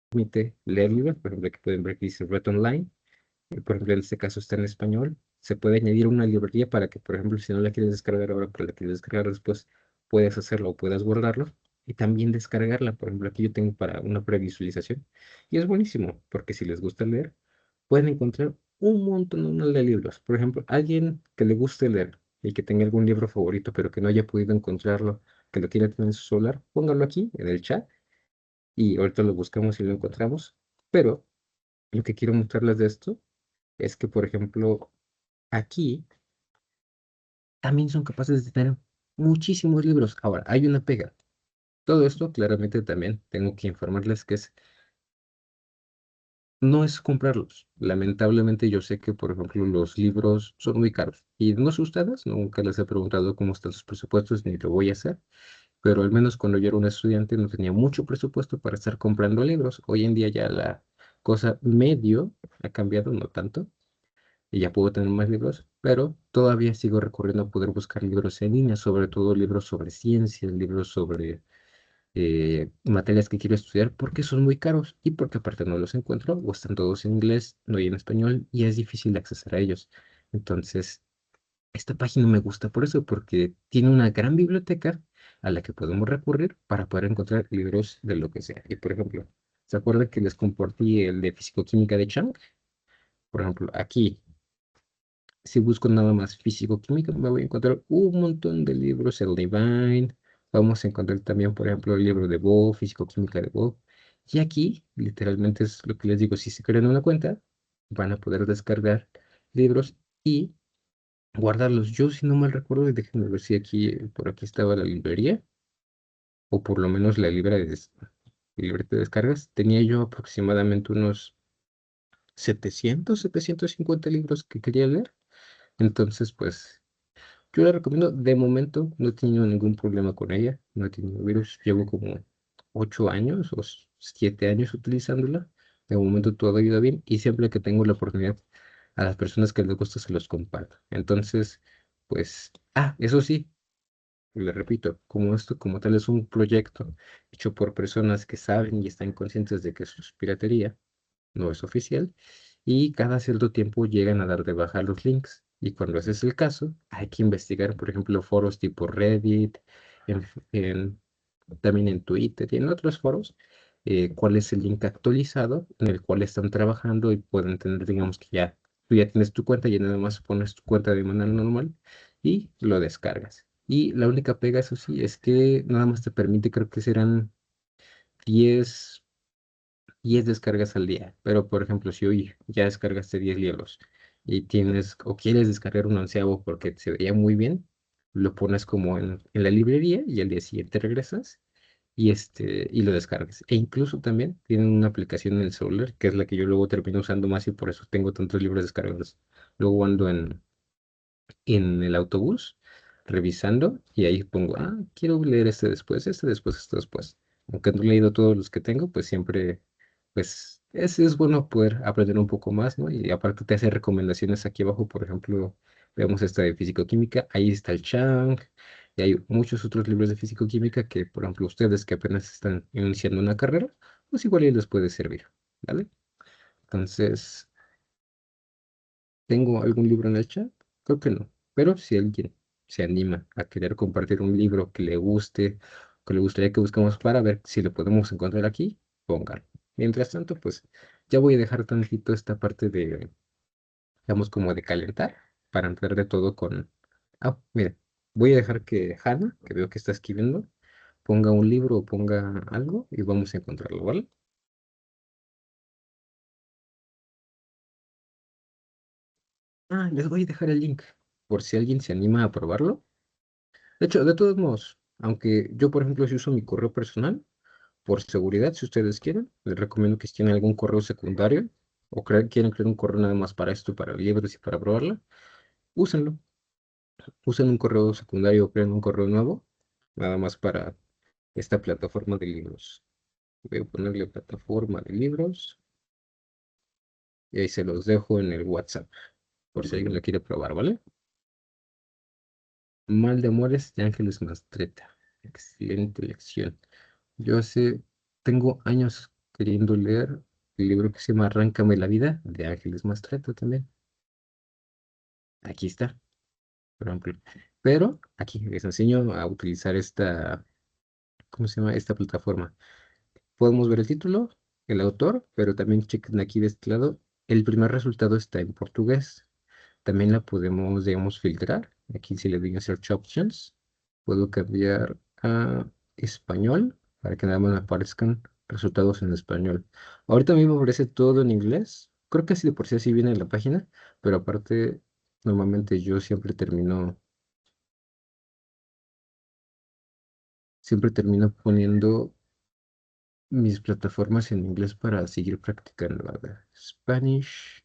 permite leer libros, por ejemplo, que pueden ver que dice Read Online, por ejemplo, en este caso está en español, se puede añadir una librería para que, por ejemplo, si no la quieres descargar ahora, pero la quieres descargar después, puedes hacerlo o puedas guardarlo y también descargarla. Por ejemplo, aquí yo tengo para una previsualización y es buenísimo porque si les gusta leer, pueden encontrar un montón de libros. Por ejemplo, alguien que le guste leer y que tenga algún libro favorito, pero que no haya podido encontrarlo, que lo quiera tener en su celular, póngalo aquí en el chat y ahorita lo buscamos y lo encontramos. Pero lo que quiero mostrarles de esto es que, por ejemplo, aquí también son capaces de tener muchísimos libros. Ahora, hay una pega. Todo esto, claramente, también tengo que informarles que no es comprarlos. Lamentablemente, yo sé que, por ejemplo, los libros son muy caros. Y no sé ustedes, nunca les he preguntado cómo están sus presupuestos, ni lo voy a hacer. Pero al menos cuando yo era un estudiante no tenía mucho presupuesto para estar comprando libros. Hoy en día ya la cosa medio ha cambiado, no tanto y ya puedo tener más libros, pero todavía sigo recurriendo a poder buscar libros en línea, sobre todo libros sobre ciencias, libros sobre materias que quiero estudiar, porque son muy caros y porque aparte no los encuentro o están todos en inglés, no hay en español y es difícil acceder a ellos. Entonces, esta página me gusta por eso, porque tiene una gran biblioteca a la que podemos recurrir para poder encontrar libros de lo que sea. Y por ejemplo, ¿se acuerdan que les compartí el de Físico-Química de Chang? Por ejemplo, aquí si busco nada más físico-química, me voy a encontrar un montón de libros, el Levine, vamos a encontrar también, por ejemplo, el libro de Bob, físico-química de Bob. Y aquí, literalmente es lo que les digo, si se crean una cuenta, van a poder descargar libros y guardarlos. Yo, si no mal recuerdo, y déjenme ver si aquí, por aquí estaba la librería, o por lo menos la libreta de descargas, tenía yo aproximadamente unos 750 libros que quería leer. Entonces, pues yo la recomiendo. De momento no he tenido ningún problema con ella. No he tenido virus. Llevo como 8 años o 7 años utilizándola. De momento todo ha ido bien y siempre que tengo la oportunidad a las personas que les gusta se los comparto. Entonces, pues, eso sí, le repito, como esto como tal es un proyecto hecho por personas que saben y están conscientes de que eso es piratería, no es oficial, y cada cierto tiempo llegan a dar de baja los links. Y cuando ese es el caso, hay que investigar, por ejemplo, foros tipo Reddit, en- en- también en Twitter y en otros foros, cuál es el link actualizado en el cual están trabajando y pueden tener, digamos que ya, tú ya tienes tu cuenta y nada más pones tu cuenta de manera normal y lo descargas. Y la única pega, eso sí, es que nada más te permite, creo que serán 10 10 descargas al día. Pero, por ejemplo, si hoy ya descargaste 10 libros y tienes o quieres descargar un onceavo porque se veía muy bien, lo pones como en la librería y al día siguiente regresas y lo descargas. E incluso también tienen una aplicación en el celular, que es la que yo luego termino usando más y por eso tengo tantos libros descargados. Luego ando en el autobús revisando y ahí pongo, quiero leer este después, este después. Aunque no he leído todos los que tengo, pues siempre, pues es bueno poder aprender un poco más, ¿no? Y aparte te hace recomendaciones aquí abajo, por ejemplo, veamos esta de físico-química, ahí está el Chang, y hay muchos otros libros de físico-química que, por ejemplo, ustedes que apenas están iniciando una carrera, pues igual y les puede servir, ¿vale? Entonces, ¿tengo algún libro en el chat? Creo que no. Pero si alguien se anima a querer compartir un libro que le guste, que le gustaría que buscamos para ver si lo podemos encontrar aquí, póngalo. Mientras tanto, pues ya voy a dejar tantito esta parte de, digamos, como de calentar para entrar de todo con... Mira, voy a dejar que Hannah, que veo que está escribiendo, ponga un libro o ponga algo y vamos a encontrarlo, ¿vale? Les voy a dejar el link por si alguien se anima a probarlo. De hecho, de todos modos, aunque yo, por ejemplo, si uso mi correo personal, por seguridad, si ustedes quieren, les recomiendo que si tienen algún correo secundario o quieren crear un correo nada más para esto, para libros y para probarla, úsenlo. Usen un correo secundario o creen un correo nuevo, nada más para esta plataforma de libros. Voy a ponerle plataforma de libros y ahí se los dejo en el WhatsApp, por si alguien lo quiere probar, ¿vale? Mal de amores de Ángeles Mastreta. Excelente lección. Yo tengo años queriendo leer el libro que se llama Arráncame la vida, de Ángeles Mastretta también. Aquí está, por ejemplo. Pero aquí les enseño a utilizar esta, ¿cómo se llama? Esta plataforma. Podemos ver el título, el autor, pero también chequen aquí de este lado. El primer resultado está en portugués. También la podemos, digamos, filtrar. Aquí si le doy a Search Options, puedo cambiar a español para que nada más me aparezcan resultados en español. Ahorita a mí me aparece todo en inglés. Creo que así de por sí así viene en la página, pero aparte, normalmente yo siempre termino poniendo mis plataformas en inglés para seguir practicando. A ver, Spanish,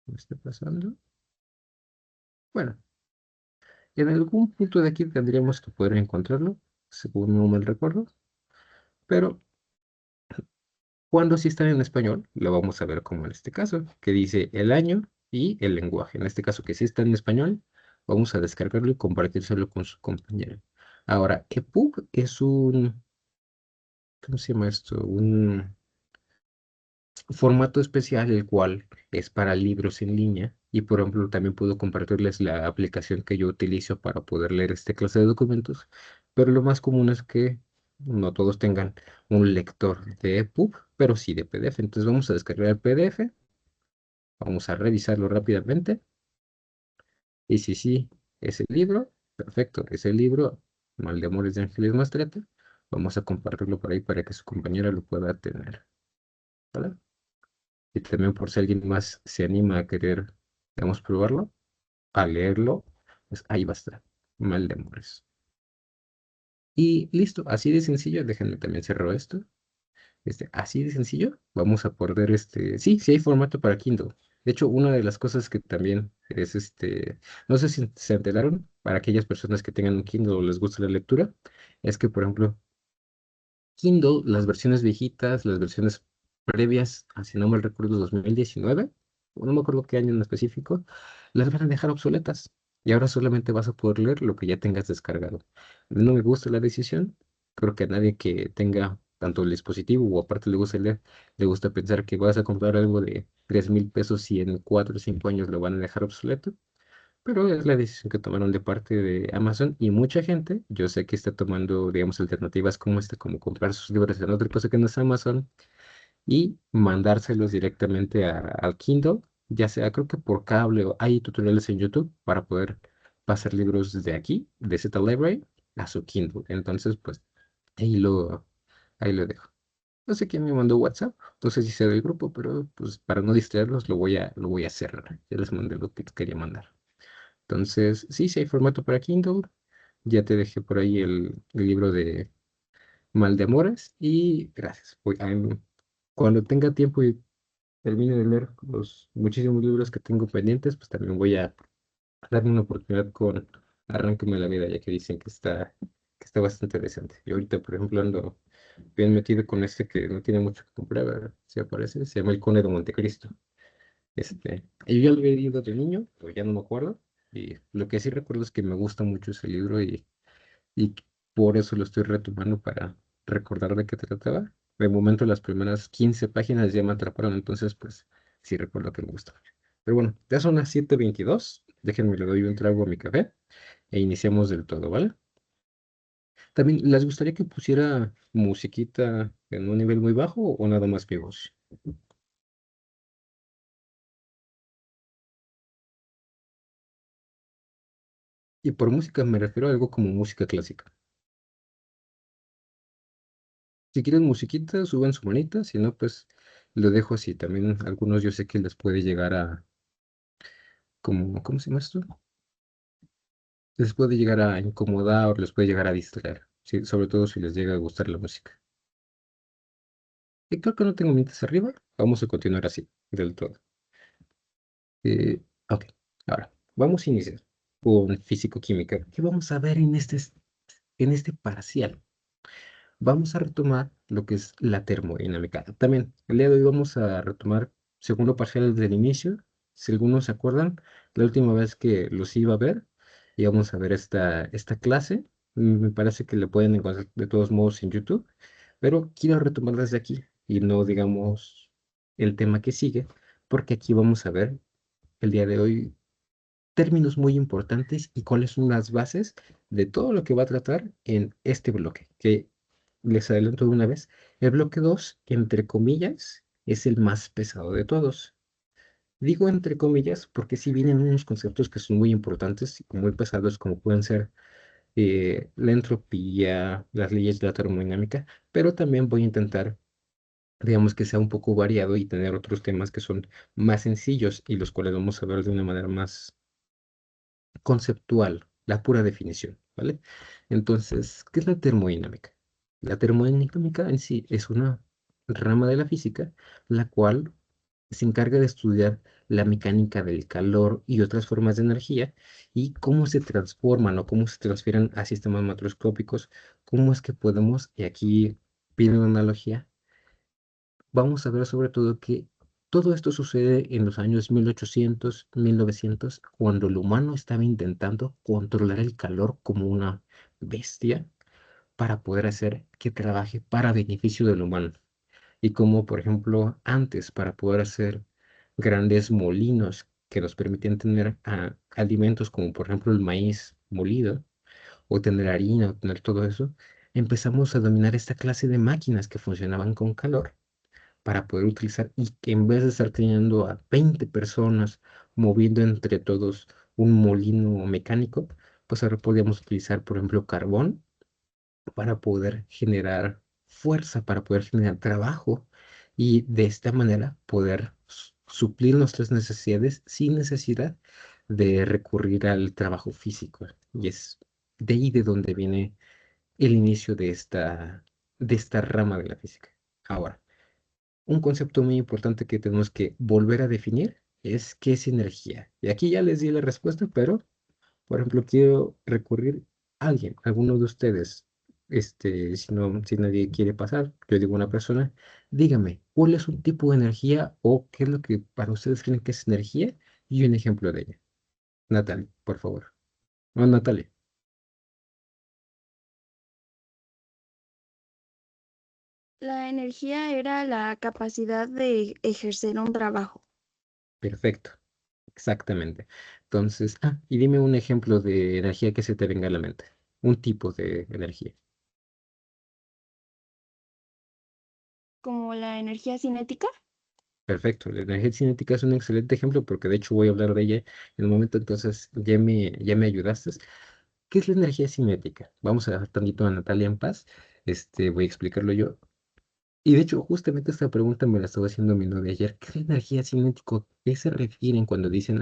¿qué está pasando? Bueno, en algún punto de aquí tendríamos que poder encontrarlo, según no mal recuerdo, pero cuando sí están en español, lo vamos a ver como en este caso, que dice el año y el lenguaje. En este caso, que sí está en español, vamos a descargarlo y compartírselo con su compañero. Ahora, EPUB es un, ¿cómo se llama esto? Un formato especial, el cual es para libros en línea. Y por ejemplo, también puedo compartirles la aplicación que yo utilizo para poder leer este clase de documentos. Pero lo más común es que no todos tengan un lector de EPUB, pero sí de PDF. Entonces vamos a descargar el PDF, vamos a revisarlo rápidamente. Y si sí, es el libro, perfecto, es el libro, Mal de Amores de Ángeles Mastreta. Vamos a compartirlo por ahí para que su compañera lo pueda tener. ¿Vale? Y también por si alguien más se anima a querer, digamos, probarlo, a leerlo, pues ahí va a estar, Mal de Amores. Y listo, así de sencillo, déjenme también cerrar esto. Así de sencillo, vamos a poder, sí, sí hay formato para Kindle. De hecho, una de las cosas que también es, no sé si se enteraron, para aquellas personas que tengan un Kindle o les gusta la lectura, es que, por ejemplo, Kindle, las versiones viejitas, las versiones previas, si no mal recuerdo, 2019, o no me acuerdo qué año en específico, las van a dejar obsoletas. Y ahora solamente vas a poder leer lo que ya tengas descargado. No me gusta la decisión. Creo que a nadie que tenga tanto el dispositivo o aparte le gusta leer, le gusta pensar que vas a comprar algo de 3,000 pesos y en 4 o 5 años lo van a dejar obsoleto. Pero es la decisión que tomaron de parte de Amazon y mucha gente, yo sé que está tomando, digamos, alternativas como esta, como comprar sus libros en otra cosa que no es Amazon y mandárselos directamente al Kindle, ya sea creo que por cable o hay tutoriales en YouTube para poder pasar libros de aquí, de Z Library, a su Kindle. Entonces, pues ahí lo, ahí lo dejo. No sé quién me mandó WhatsApp, no sé si sea del grupo, pero pues para no distraerlos lo voy a hacer. Ya les mandé lo que quería mandar. Entonces, sí, sí hay formato para Kindle. Ya te dejé por ahí el libro de Mal de Amores y gracias. Cuando tenga tiempo y termine de leer los muchísimos libros que tengo pendientes, pues también voy a darme una oportunidad con Arráncame la vida, ya que dicen que está bastante interesante. Y ahorita, por ejemplo, ando bien metido con este que no tiene mucho que comprar, ¿verdad? Si aparece, se llama El Conde de Montecristo. Yo ya lo había leído de niño, pero ya no me acuerdo. Y lo que sí recuerdo es que me gusta mucho ese libro y por eso lo estoy retomando para recordar de qué trataba. De momento las primeras 15 páginas ya me atraparon, entonces pues sí recuerdo que me gustó mucho. Pero bueno, ya son las 7:22. Déjenme le doy un trago a mi café e iniciamos del todo, ¿vale? También, ¿les gustaría que pusiera musiquita en un nivel muy bajo o nada más mi voz? Y por música me refiero a algo como música clásica. Si quieren musiquita, suban su manita, si no, pues lo dejo así. También algunos yo sé que les puede llegar a, ¿cómo se llama esto? Les puede llegar a incomodar o les puede llegar a distraer, sí, sobre todo si les llega a gustar la música. Y creo que no tengo mientras arriba, vamos a continuar así, del todo. Ok, ahora, vamos a iniciar con físico-química. ¿Qué vamos a ver en este parcial? Vamos a retomar lo que es la termodinámica. También, el día de hoy vamos a retomar segundo parcial desde el inicio. Si algunos se acuerdan, la última vez que los iba a ver, íbamos a ver esta clase Me parece que le pueden encontrar de todos modos en YouTube, pero quiero retomar desde aquí y no digamos el tema que sigue, porque aquí vamos a ver el día de hoy términos muy importantes y cuáles son las bases de todo lo que va a tratar en este bloque, que les adelanto de una vez, el bloque 2 entre comillas, es el más pesado de todos. Digo entre comillas porque si vienen unos conceptos que son muy importantes y muy pesados, como pueden ser la entropía, las leyes de la termodinámica, pero también voy a intentar, digamos, que sea un poco variado y tener otros temas que son más sencillos y los cuales vamos a ver de una manera más conceptual, la pura definición, ¿vale? Entonces, ¿qué es la termodinámica? La termodinámica en sí es una rama de la física, la cual se encarga de estudiar la mecánica del calor y otras formas de energía y cómo se transforman o cómo se transfieren a sistemas macroscópicos, cómo es que podemos, y aquí pido una analogía, vamos a ver sobre todo que todo esto sucede en los años 1800, 1900, cuando el humano estaba intentando controlar el calor como una bestia para poder hacer que trabaje para beneficio del humano. Y como, por ejemplo, antes, para poder hacer grandes molinos que nos permitían tener alimentos como, por ejemplo, el maíz molido, o tener harina, o tener todo eso, empezamos a dominar esta clase de máquinas que funcionaban con calor para poder utilizar y que en vez de estar teniendo a 20 personas moviendo entre todos un molino mecánico, pues ahora podíamos utilizar, por ejemplo, carbón para poder generar fuerza, para poder generar trabajo y de esta manera poder suplir nuestras necesidades sin necesidad de recurrir al trabajo físico. Y es de ahí de donde viene el inicio de esta rama de la física. Ahora, un concepto muy importante que tenemos que volver a definir es qué es energía. Y aquí ya les di la respuesta, pero, por ejemplo, quiero recurrir a alguien, alguno de ustedes. Si no, si nadie quiere pasar, yo digo una persona, dígame, ¿cuál es un tipo de energía o qué es lo que para ustedes creen que es energía? Y un ejemplo de ella. Natalie, por favor. No, Natalie. La energía era la capacidad de ejercer un trabajo, Perfecto. Exactamente. Entonces, y dime un ejemplo de energía que se te venga a la mente. Un tipo de energía. como la energía cinética. Perfecto, la energía cinética es un excelente ejemplo porque de hecho voy a hablar de ella en un momento, entonces ya me ayudaste. ¿Qué es la energía cinética? Vamos a dejar tantito a Natalia en paz, voy a explicarlo yo. Y de hecho, justamente esta pregunta me la estaba haciendo mi novia ayer. ¿Qué es la energía cinética? ¿Qué se refieren cuando dicen,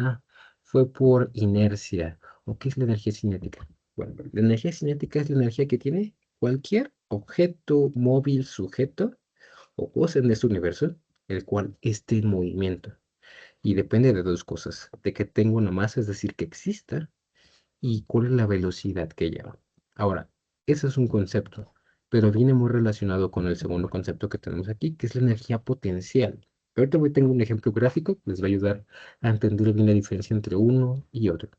fue por inercia? ¿O qué es la energía cinética? Bueno, la energía cinética es la energía que tiene cualquier objeto móvil, sujeto o cosa en este universo, el cual esté en movimiento. Y depende de dos cosas, de que tenga una masa, es decir, que exista, y cuál es la velocidad que lleva. Ahora, ese es un concepto, pero viene muy relacionado con el segundo concepto que tenemos aquí, que es la energía potencial. Ahorita voy, tengo un ejemplo gráfico que les va a ayudar a entender bien la diferencia entre uno y otro.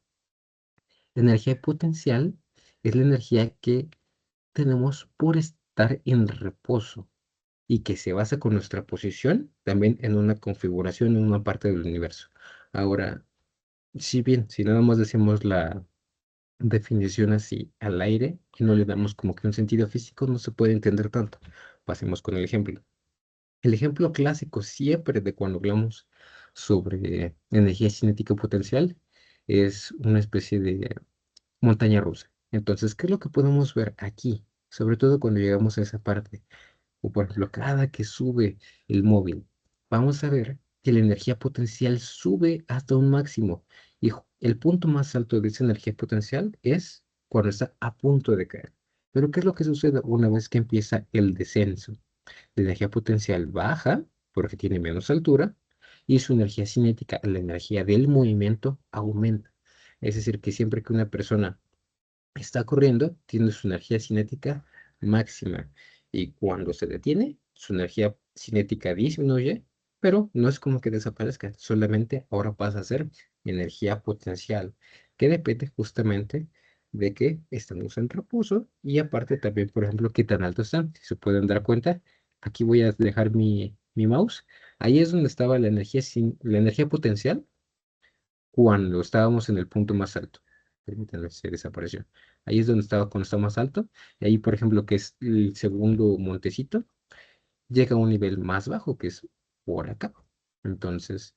La energía potencial es la energía que tenemos por estar en reposo y que se basa con nuestra posición también en una configuración en una parte del universo. Ahora, si bien, si nada más decimos la definición así al aire y no le damos como que un sentido físico, no se puede entender tanto. Pasemos con el ejemplo. El ejemplo clásico siempre de cuando hablamos sobre energía cinética potencial es una especie de montaña rusa. Entonces, ¿qué es lo que podemos ver aquí? Sobre todo cuando llegamos a esa parte o por ejemplo, cada que sube el móvil, vamos a ver que la energía potencial sube hasta un máximo. Y el punto más alto de esa energía potencial es cuando está a punto de caer. Pero ¿qué es lo que sucede una vez que empieza el descenso? La energía potencial baja porque tiene menos altura y su energía cinética, la energía del movimiento, aumenta. Es decir, que siempre que una persona está corriendo, tiene su energía cinética máxima y cuando se detiene, su energía cinética disminuye, pero no es como que desaparezca, solamente ahora pasa a ser energía potencial, que depende justamente de que estamos en reposo y aparte también, por ejemplo, qué tan alto están. Si se pueden dar cuenta, aquí voy a dejar mi mouse. Ahí es donde estaba la energía, la energía potencial cuando estábamos en el punto más alto. Permítanme, se desapareció. Ahí es donde estaba cuando está más alto. Y ahí, por ejemplo, que es el segundo montecito, llega a un nivel más bajo, que es por acá. Entonces,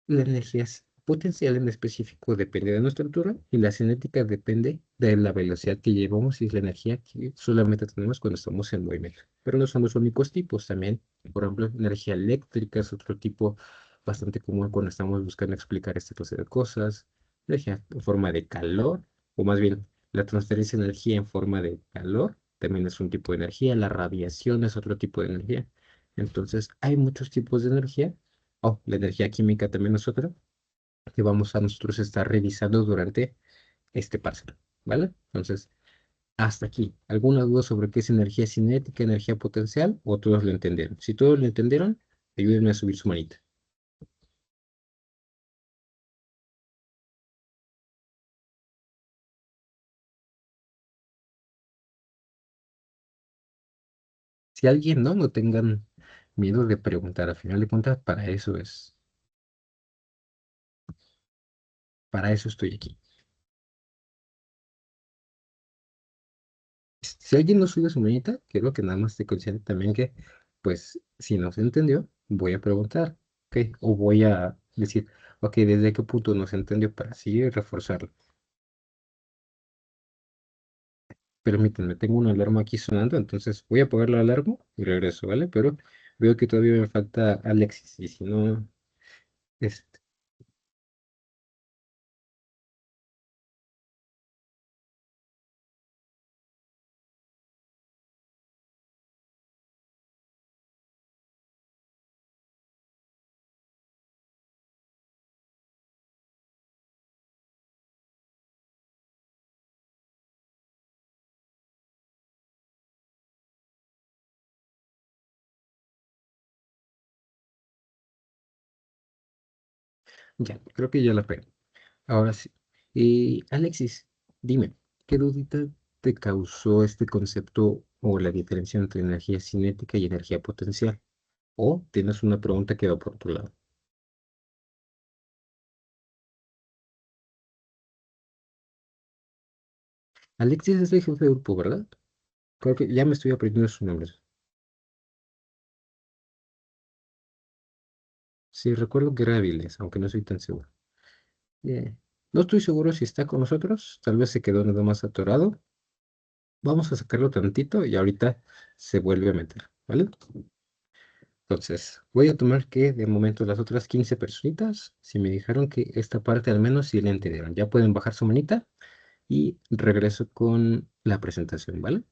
la energía potencial en específico depende de nuestra altura y la cinética depende de la velocidad que llevamos y es la energía que solamente tenemos cuando estamos en movimiento. Pero no son los únicos tipos también. Por ejemplo, energía eléctrica es otro tipo bastante común cuando estamos buscando explicar esta clase de cosas. Energía en forma de calor, o más bien la transferencia de energía en forma de calor también es un tipo de energía. La radiación es otro tipo de energía. Entonces, hay muchos tipos de energía. Oh, la energía química también es otra que vamos a nosotros estar revisando durante este parcial, ¿vale? Entonces, hasta aquí. ¿Alguna duda sobre qué es energía cinética, energía potencial? ¿O todos lo entendieron? Si todos lo entendieron, ayúdenme a subir su manita. Si alguien no, no tengan miedo de preguntar. Al final de cuentas, para eso estoy aquí. Si alguien no sube su manita, quiero que nada más esté consciente también que, pues, si no se entendió, voy a preguntar, ¿ok? O voy a decir, ok, ¿desde qué punto no se entendió para así reforzarlo? Permítanme, tengo una alarma aquí sonando, entonces voy a apagar la alarma y regreso, ¿vale? Pero veo que todavía me falta Alexis, y si no, este, ya, creo que ya la pegué. Ahora sí. Alexis, dime, ¿qué dudita te causó este concepto o la diferencia entre energía cinética y energía potencial? ¿O tienes una pregunta que va por tu lado? Alexis es el jefe de grupo, ¿verdad? Creo que ya me estoy aprendiendo su nombre. Sí, recuerdo que era Avilés, aunque no soy tan seguro. No estoy seguro si está con nosotros, tal vez se quedó nada más atorado. Vamos a sacarlo tantito y ahorita se vuelve a meter, ¿vale? Entonces, voy a tomar que de momento las otras 15 personitas, si me dijeron que esta parte al menos sí la entendieron, ya pueden bajar su manita y regreso con la presentación, ¿vale?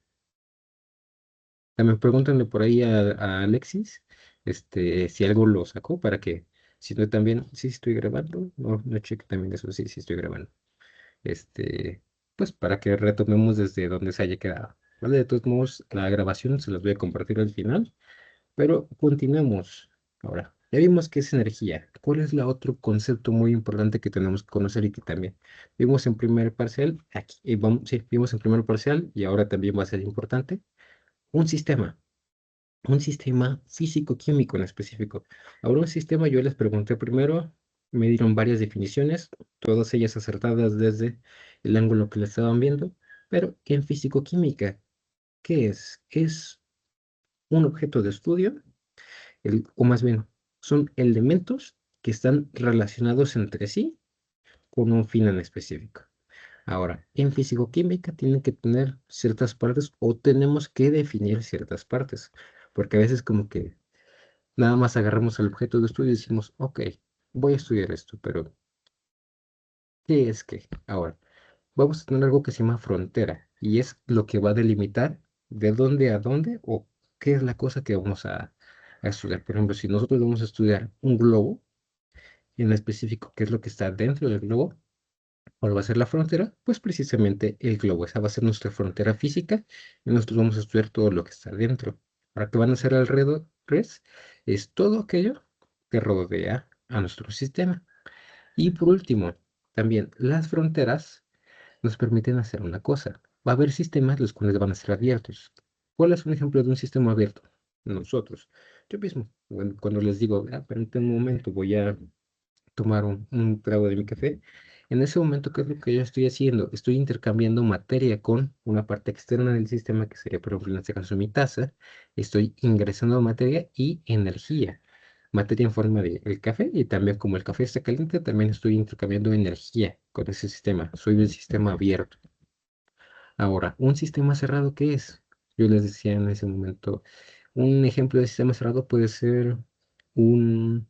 También pregúntenle por ahí a Alexis, si algo lo sacó para que, si no también, sí estoy grabando, no cheque también eso, sí, sí estoy grabando. este, pues para que retomemos desde donde se haya quedado. ¿Vale? De todos modos, la grabación se las voy a compartir al final, pero continuemos. Ahora, ya vimos qué es energía. ¿Cuál es la otro concepto muy importante que tenemos que conocer y que también vimos en primer parcial? Aquí, vamos, sí, vimos en primer parcial y ahora también va a ser importante. Un sistema. Un sistema físico-químico en específico. Ahora, un sistema, yo les pregunté primero, me dieron varias definiciones, todas ellas acertadas desde el ángulo que le estaban viendo, pero en físico-química, ¿qué es? Es un objeto de estudio, o más bien, son elementos que están relacionados entre sí con un fin en específico. Ahora, en físico-química tienen que tener ciertas partes o tenemos que definir ciertas partes, porque a veces como que nada más agarramos el objeto de estudio y decimos, ok, voy a estudiar esto, pero ¿qué es qué? Ahora, vamos a tener algo que se llama frontera y es lo que va a delimitar de dónde a dónde o qué es la cosa que vamos a estudiar. Por ejemplo, si nosotros vamos a estudiar un globo, y en específico qué es lo que está dentro del globo, ¿cuál va a ser la frontera? Pues precisamente el globo, esa va a ser nuestra frontera física y nosotros vamos a estudiar todo lo que está dentro. Ahora, ¿qué van a hacer alrededor? Es todo aquello que rodea a nuestro sistema. Y por último, también las fronteras nos permiten hacer una cosa. Va a haber sistemas los cuales van a ser abiertos. ¿Cuál es un ejemplo de un sistema abierto? Nosotros. Yo mismo, cuando les digo, permítame un momento, voy a tomar un trago de mi café. En ese momento, ¿qué es lo que yo estoy haciendo? Estoy intercambiando materia con una parte externa del sistema, que sería, por ejemplo, en este caso, mi taza. Estoy ingresando materia y energía. Materia en forma de el café, y también como el café está caliente, también estoy intercambiando energía con ese sistema. Soy un sistema abierto. Ahora, ¿un sistema cerrado qué es? Yo les decía en ese momento, un ejemplo de sistema cerrado puede ser un-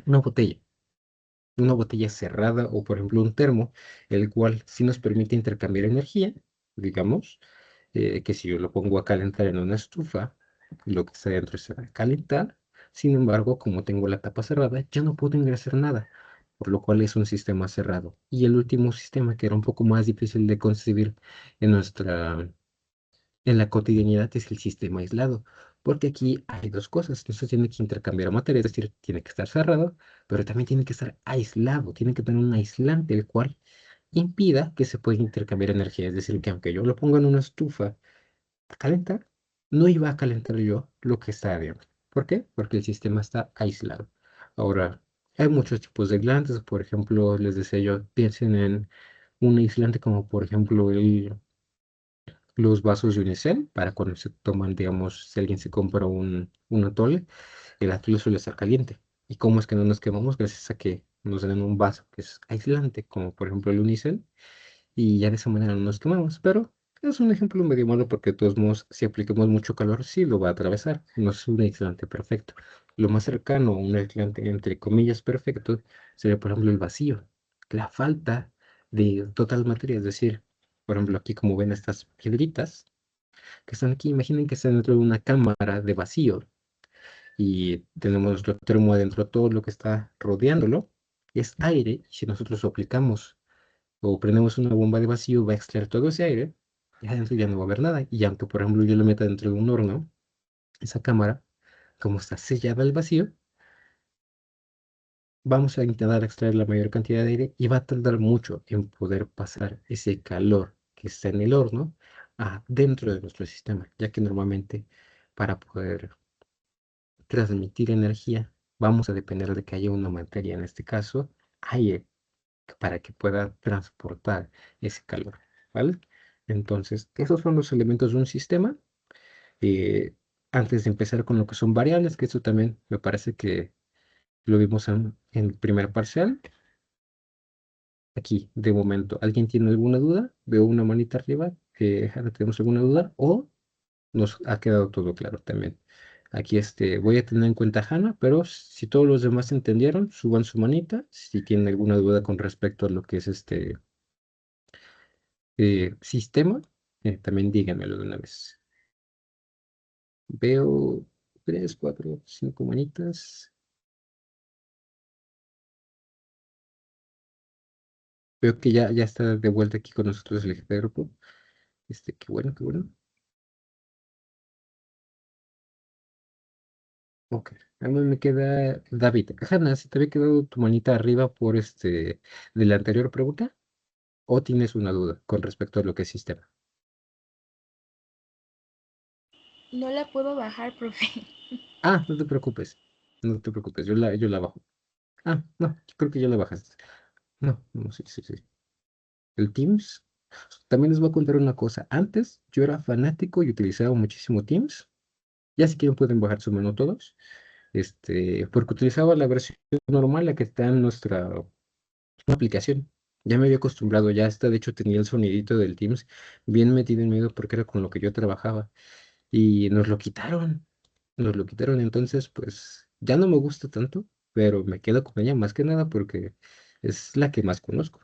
una botella. Una botella cerrada o, por ejemplo, un termo, el cual sí nos permite intercambiar energía, digamos, que si yo lo pongo a calentar en una estufa, lo que está dentro se va a calentar. Sin embargo, como tengo la tapa cerrada, ya no puedo ingresar nada, por lo cual es un sistema cerrado. Y el último sistema, que era un poco más difícil de concebir en en la cotidianidad, es el sistema aislado, porque aquí hay dos cosas. Esto tiene que intercambiar materia, es decir, tiene que estar cerrado, pero también tiene que estar aislado, tiene que tener un aislante el cual impida que se pueda intercambiar energía. Es decir, que aunque yo lo ponga en una estufa a calentar, no iba a calentar yo lo que está adentro. ¿Por qué? Porque el sistema está aislado. Ahora, hay muchos tipos de aislantes. Por ejemplo, les decía yo, piensen en un aislante como por ejemplo los vasos de unicel, para cuando se toman, digamos, si alguien se compra un atole, el atole suele estar caliente. ¿Y cómo es que no nos quemamos? Gracias a que nos dan un vaso que es aislante, como por ejemplo el unicel, y ya de esa manera no nos quemamos. Pero es un ejemplo medio malo porque de todos modos, si aplicamos mucho calor, sí lo va a atravesar. No es un aislante perfecto. Lo más cercano a un aislante, entre comillas, perfecto, sería por ejemplo el vacío, la falta de total materia, es decir, por ejemplo, aquí como ven estas piedritas que están aquí, imaginen que están dentro de una cámara de vacío y tenemos nuestro termo adentro, todo lo que está rodeándolo es aire, y si nosotros aplicamos o prendemos una bomba de vacío, va a extraer todo ese aire y adentro ya no va a haber nada. Y aunque, por ejemplo, yo lo meta dentro de un horno, esa cámara, como está sellada al vacío, vamos a intentar extraer la mayor cantidad de aire y va a tardar mucho en poder pasar ese calor que está en el horno a dentro de nuestro sistema, ya que normalmente para poder transmitir energía, vamos a depender de que haya una materia, en este caso, aire, para que pueda transportar ese calor, ¿vale? Entonces, esos son los elementos de un sistema. Eh, Antes de empezar con lo que son variables, que eso también me parece que lo vimos en el primer parcial. Aquí, de momento, ¿alguien tiene alguna duda? Veo una manita arriba, ahora tenemos alguna duda, o nos ha quedado todo claro también. Aquí voy a tener en cuenta a Hanna, pero si todos los demás entendieron, suban su manita. Si tienen alguna duda con respecto a lo que es este sistema, también díganmelo de una vez. Veo tres, cuatro, cinco manitas. Veo que ya está de vuelta aquí con nosotros el jefe de grupo. Qué bueno, qué bueno. Ok. A mí me queda David. Hanna, ¿si te había quedado tu manita arriba por de la anterior pregunta? ¿O tienes una duda con respecto a lo que es sistema? No la puedo bajar, profe. Ah, no te preocupes. No te preocupes, yo la bajo. Ah, no, yo creo que ya la bajaste. No, no, sí, sí, sí. El Teams. También les voy a contar una cosa. Antes yo era fanático y utilizaba muchísimo Teams. Ya si quieren pueden bajar su mano todos. Porque utilizaba la versión normal, la que está en nuestra aplicación. Ya me había acostumbrado, ya hasta de hecho tenía el sonidito del Teams bien metido en medio porque era con lo que yo trabajaba. Y nos lo quitaron. Nos lo quitaron, entonces pues ya no me gusta tanto, pero me quedo con ella más que nada porque es la que más conozco,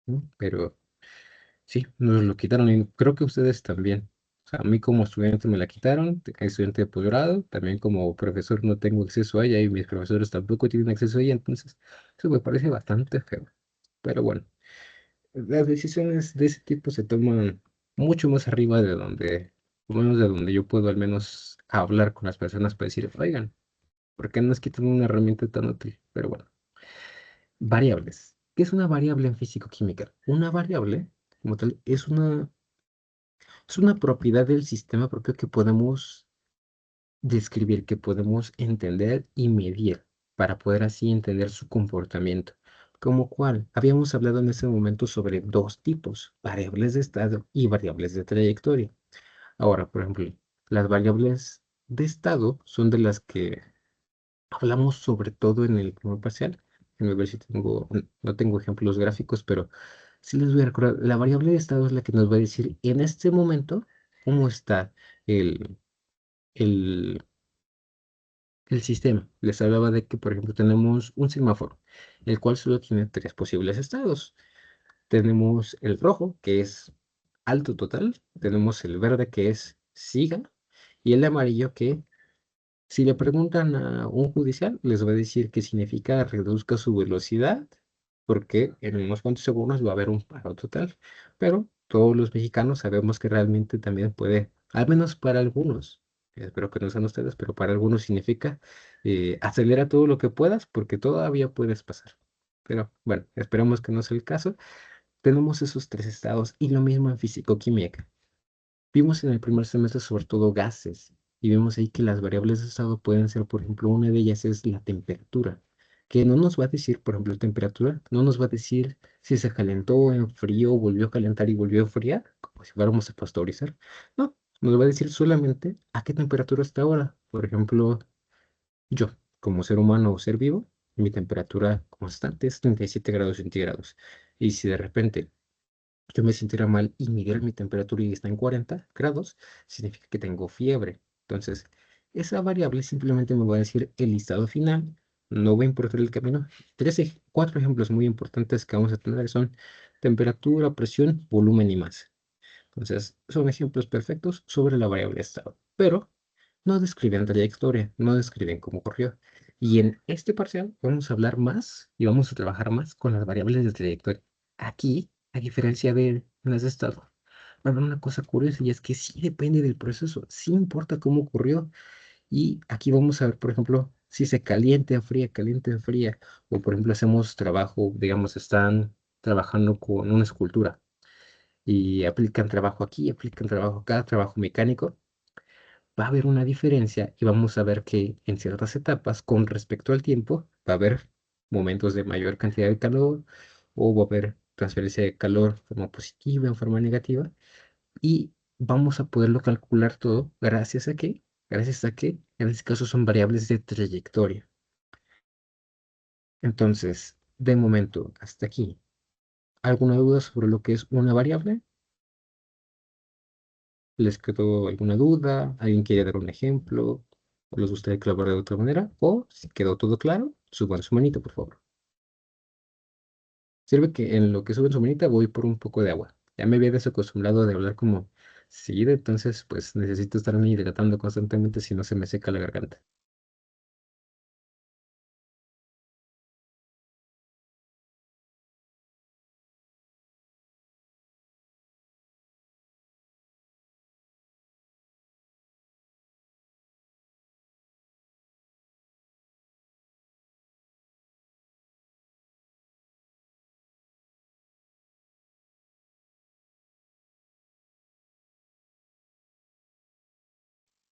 ¿no? Pero sí, nos lo quitaron y creo que ustedes también. O sea, a mí como estudiante me la quitaron, estudiante de posgrado, también como profesor no tengo acceso a ella y mis profesores tampoco tienen acceso a ella, entonces eso me parece bastante feo. Pero bueno, las decisiones de ese tipo se toman mucho más arriba de donde, por lo menos de donde yo puedo al menos hablar con las personas para decir, oigan, ¿por qué nos quitan una herramienta tan útil? Pero bueno, variables. ¿Qué es una variable en físico-química? Una variable, como tal, es una propiedad del sistema propio que podemos describir, que podemos entender y medir para poder así entender su comportamiento. Como cual, habíamos hablado en ese momento sobre dos tipos, variables de estado y variables de trayectoria. Ahora, por ejemplo, las variables de estado son de las que hablamos sobre todo en el primer parcial. Déjenme ver si tengo, no tengo ejemplos gráficos, pero sí les voy a recordar. La variable de estado es la que nos va a decir en este momento cómo está el, el, el sistema. Les hablaba de que, por ejemplo, tenemos un semáforo, el cual solo tiene tres posibles estados. Tenemos el rojo, que es alto total. Tenemos el verde, que es siga. Y el amarillo, que si le preguntan a un judicial, les va a decir que significa reduzca su velocidad, porque en unos cuantos segundos va a haber un paro total. Pero todos los mexicanos sabemos que realmente también puede, al menos para algunos, espero que no sean ustedes, pero para algunos significa acelera todo lo que puedas, porque todavía puedes pasar. Pero bueno, esperamos que no sea el caso. Tenemos esos tres estados y lo mismo en físico-química. Vimos en el primer semestre sobre todo gases y vemos ahí que las variables de estado pueden ser, por ejemplo, una de ellas es la temperatura, que no nos va a decir, por ejemplo, temperatura, no nos va a decir si se calentó, enfrió, volvió a calentar y volvió a enfriar, como si fuéramos a pasteurizar. No, nos va a decir solamente a qué temperatura está ahora. Por ejemplo, yo, como ser humano o ser vivo, mi temperatura constante es 37 grados centígrados. Y si de repente yo me sintiera mal y midiera mi temperatura y está en 40 grados, significa que tengo fiebre. Entonces, esa variable simplemente me va a decir el listado final, no va a importar el camino. Cuatro ejemplos muy importantes que vamos a tener son temperatura, presión, volumen y masa. Entonces, son ejemplos perfectos sobre la variable estado, pero no describen trayectoria, no describen cómo corrió. Y en este parcial vamos a hablar más y vamos a trabajar más con las variables de trayectoria. Aquí, a diferencia de las de estado, va a haber una cosa curiosa y es que sí depende del proceso, sí importa cómo ocurrió. Y aquí vamos a ver, por ejemplo, si se caliente, enfría, o por ejemplo hacemos trabajo, digamos, están trabajando con una escultura y aplican trabajo aquí, aplican trabajo acá, trabajo mecánico, va a haber una diferencia y vamos a ver que en ciertas etapas, con respecto al tiempo, va a haber momentos de mayor cantidad de calor o va a haber transferencia de calor de forma positiva, en forma negativa, y vamos a poderlo calcular todo gracias a que en este caso son variables de trayectoria. Entonces, de momento, hasta aquí, ¿alguna duda sobre lo que es una variable? ¿Les quedó alguna duda? ¿Alguien quiere dar un ejemplo? ¿O les gustaría que lo aborde de otra manera? O si quedó todo claro, suban su manito, por favor. Sirve que en lo que suben su manita voy por un poco de agua. Ya me había desacostumbrado de hablar como seguido, entonces pues necesito estarme hidratando constantemente si no se me seca la garganta.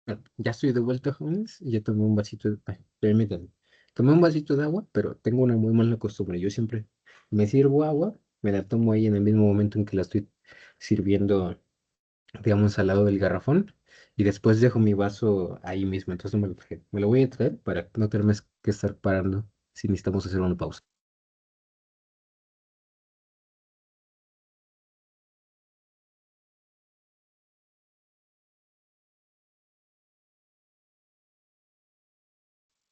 Bueno, ya estoy de vuelta, jóvenes, y ya tomé un vasito de... ay, permítanme. Tomé un vasito de agua, pero tengo una muy mala costumbre. Yo siempre me sirvo agua, me la tomo ahí en el mismo momento en que la estoy sirviendo, digamos, al lado del garrafón, y después dejo mi vaso ahí mismo. Entonces no me lo traje. Me lo voy a traer para no tenerme que estar parando si necesitamos hacer una pausa.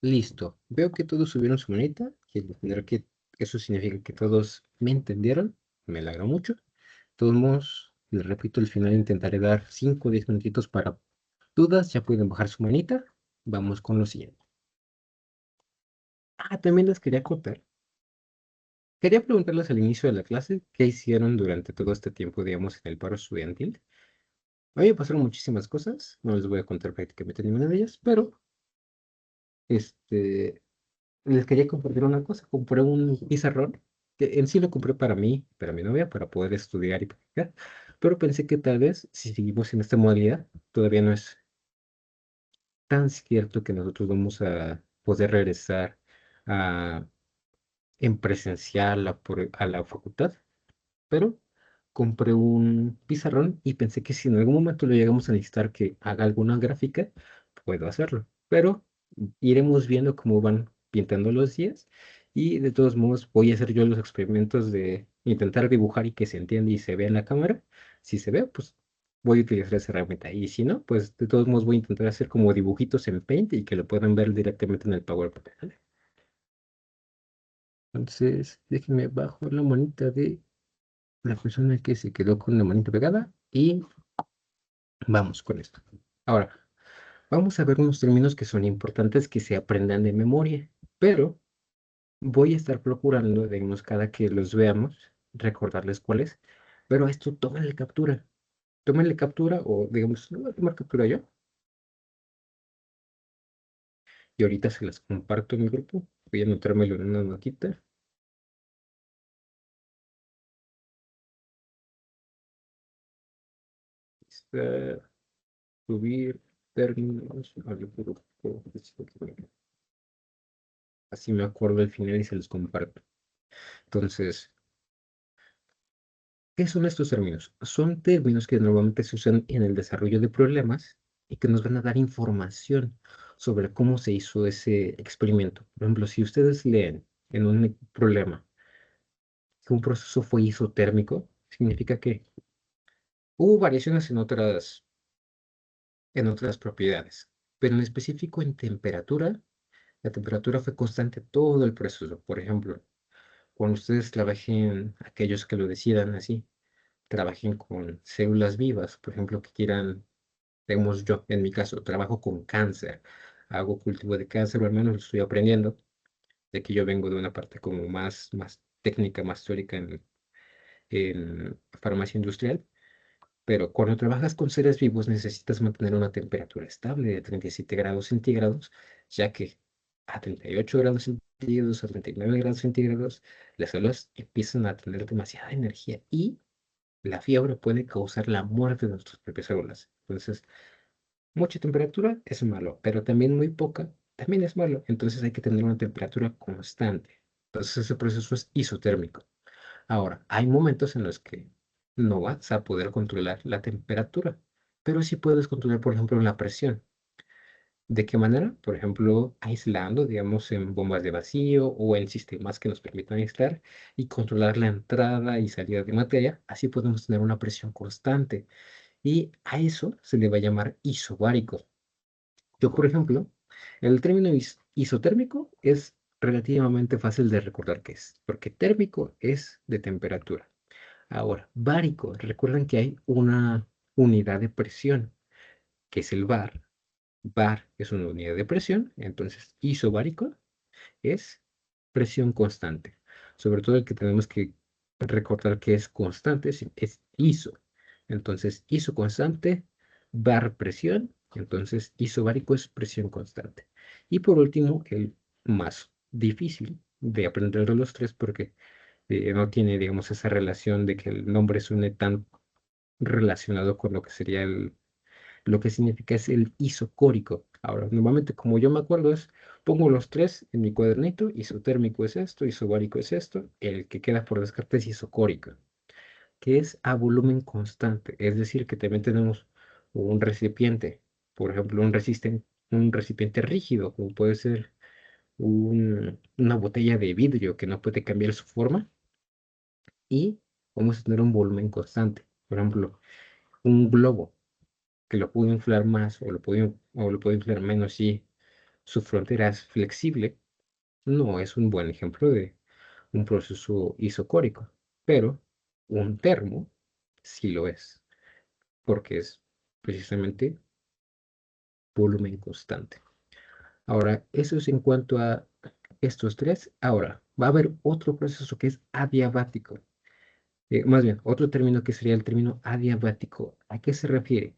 Listo. Veo que todos subieron su manita. Quiero entender que eso significa que todos me entendieron. Me alegra mucho. De todos modos, les repito, al final intentaré dar 5 o 10 minutitos para dudas. Ya pueden bajar su manita. Vamos con lo siguiente. Ah, también les quería contar. Quería preguntarles al inicio de la clase qué hicieron durante todo este tiempo, digamos, en el paro estudiantil. A mí me pasaron muchísimas cosas. No les voy a contar prácticamente ninguna de ellas, pero este, les quería compartir una cosa. Compré un pizarrón que en sí lo compré para mi novia, para poder estudiar y practicar, pero pensé que tal vez si seguimos en esta modalidad, todavía no es tan cierto que nosotros vamos a poder regresar a, en presencial a la facultad, pero compré un pizarrón y pensé que si en algún momento lo llegamos a necesitar que haga alguna gráfica, puedo hacerlo. Pero iremos viendo cómo van pintando los días y de todos modos voy a hacer yo los experimentos de intentar dibujar y que se entienda y se vea en la cámara. Si se ve, pues voy a utilizar esa herramienta y si no, pues de todos modos voy a intentar hacer como dibujitos en Paint y que lo puedan ver directamente en el PowerPoint. ¿Vale? Entonces, déjenme bajo la manita de la persona que se quedó con la manita pegada y vamos con esto. Ahora, vamos a ver unos términos que son importantes que se aprendan de memoria, pero voy a estar procurando, digamos, cada que los veamos, recordarles cuáles, pero a esto tómenle captura. Tómenle captura o, digamos, no voy a tomar captura yo y ahorita se las comparto en mi grupo. Voy a anotármelo en una notita. Está, subir términos al grupo. Así me acuerdo al final y se los comparto. Entonces, ¿qué son estos términos? Son términos que normalmente se usan en el desarrollo de problemas y que nos van a dar información sobre cómo se hizo ese experimento. Por ejemplo, si ustedes leen en un problema que un proceso fue isotérmico, significa que hubo variaciones en otras propiedades, pero en específico en temperatura, la temperatura fue constante todo el proceso. Por ejemplo, cuando ustedes trabajen, aquellos que lo decidan así, trabajen con células vivas, por ejemplo, que quieran, digamos yo, en mi caso, trabajo con cáncer, hago cultivo de cáncer, o al menos lo estoy aprendiendo, de que yo vengo de una parte como más técnica, más teórica en farmacia industrial, pero cuando trabajas con seres vivos necesitas mantener una temperatura estable de 37 grados centígrados, ya que a 38 grados centígrados, a 39 grados centígrados, las células empiezan a tener demasiada energía y la fiebre puede causar la muerte de nuestras propias células. Entonces, mucha temperatura es malo, pero también muy poca también es malo. Entonces hay que tener una temperatura constante. Entonces ese proceso es isotérmico. Ahora, hay momentos en los que no vas a poder controlar la temperatura, pero sí puedes controlar, por ejemplo, la presión. ¿De qué manera? Por ejemplo, aislando, digamos, en bombas de vacío o en sistemas que nos permitan aislar y controlar la entrada y salida de materia. Así podemos tener una presión constante y a eso se le va a llamar isobárico. Yo, por ejemplo, el término isotérmico es relativamente fácil de recordar qué es, porque térmico es de temperatura. Ahora, bárico, recuerden que hay una unidad de presión, que es el bar. Bar es una unidad de presión, entonces isobárico es presión constante. Sobre todo el que tenemos que recordar que es constante es ISO. Entonces, ISO constante, bar presión, entonces isobárico es presión constante. Y por último, el más difícil de aprender de los tres porque no tiene, digamos, esa relación de que el nombre suene tan relacionado con lo que sería lo que significa es el isocórico. Ahora, normalmente como yo me acuerdo es, pongo los tres en mi cuadernito, isotérmico es esto, isobárico es esto, el que queda por descarte es isocórico, que es a volumen constante, es decir, que también tenemos un recipiente, por ejemplo, un recipiente rígido, como puede ser una botella de vidrio que no puede cambiar su forma, y vamos a tener un volumen constante. Por ejemplo, un globo que lo puedo inflar más o lo puedo inflar menos si su frontera es flexible, no es un buen ejemplo de un proceso isocórico, pero un termo sí lo es, porque es precisamente volumen constante. Ahora, eso es en cuanto a estos tres. Ahora, va a haber otro proceso que es adiabático. Más bien, otro término que sería el término adiabático. ¿A qué se refiere?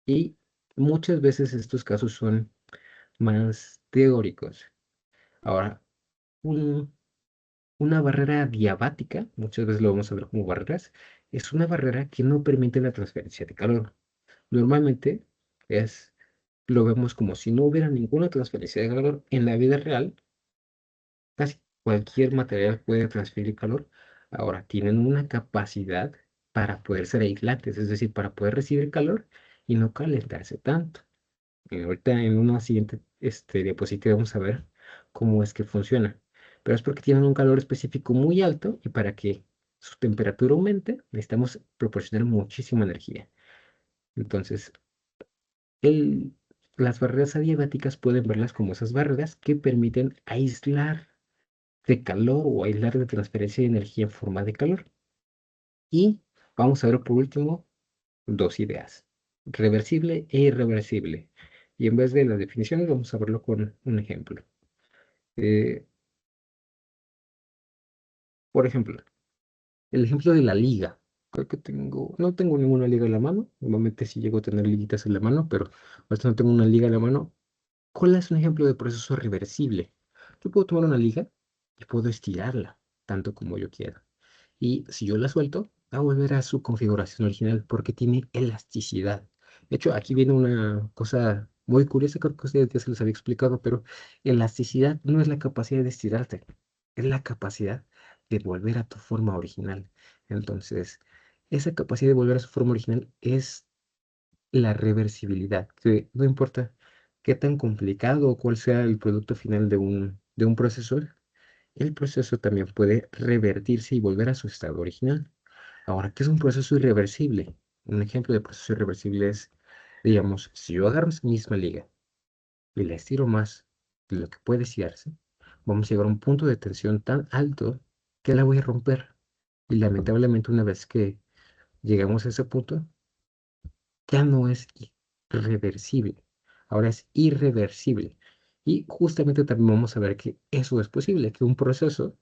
Y muchas veces estos casos son más teóricos. Ahora, un, una barrera diabática, muchas veces lo vamos a ver como barreras, es una barrera que no permite la transferencia de calor. Normalmente es, lo vemos como si no hubiera ninguna transferencia de calor. En la vida real, casi cualquier material puede transferir calor. Ahora, tienen una capacidad para poder ser aislantes, es decir, para poder recibir calor y no calentarse tanto. Ahorita en una siguiente diapositiva vamos a ver cómo es que funciona. Pero es porque tienen un calor específico muy alto y para que su temperatura aumente necesitamos proporcionar muchísima energía. Entonces, el- las barreras adiabáticas pueden verlas como esas barreras que permiten aislar de calor o aislar de transferencia de energía en forma de calor. Y vamos a ver por último dos ideas, reversible e irreversible. Y en vez de las definiciones, vamos a verlo con un ejemplo. Eh, por ejemplo, el ejemplo de la liga. Creo que no tengo ninguna liga en la mano. Normalmente sí llego a tener liguitas en la mano, pero ahorita no tengo una liga en la mano. ¿Cuál es un ejemplo de proceso reversible? Yo puedo tomar una liga y puedo estirarla tanto como yo quiera. Y si yo la suelto, va a volver a su configuración original porque tiene elasticidad. De hecho, aquí viene una cosa muy curiosa, creo que a ustedes ya se les había explicado, pero elasticidad no es la capacidad de estirarte, es la capacidad de volver a tu forma original. Entonces, esa capacidad de volver a su forma original es la reversibilidad, que no importa qué tan complicado o cuál sea el producto final de un procesor, el proceso también puede revertirse y volver a su estado original. Ahora, ¿qué es un proceso irreversible? Un ejemplo de proceso irreversible es, digamos, si yo agarro esa misma liga y la estiro más de lo que puede estirarse, vamos a llegar a un punto de tensión tan alto que la voy a romper. Y lamentablemente una vez que llegamos a ese punto, ya no es reversible, ahora es irreversible. Y justamente también vamos a ver que eso es posible, que un proceso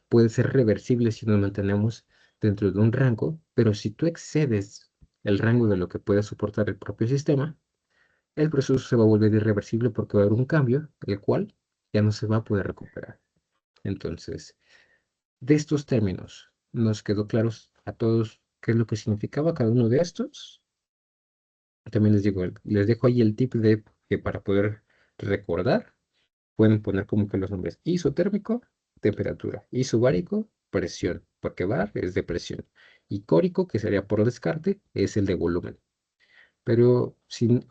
puede ser reversible si nos mantenemos dentro de un rango, pero si tú excedes el rango de lo que puede soportar el propio sistema, el proceso se va a volver irreversible porque va a haber un cambio, el cual ya no se va a poder recuperar. Entonces, de estos términos, ¿nos quedó claros a todos qué es lo que significaba cada uno de estos? También les dejo ahí el tip de que para poder recordar, pueden poner como que los nombres isotérmico, temperatura, isobárico, presión, porque bar es de presión, y córico, que sería por descarte, es el de volumen. Pero si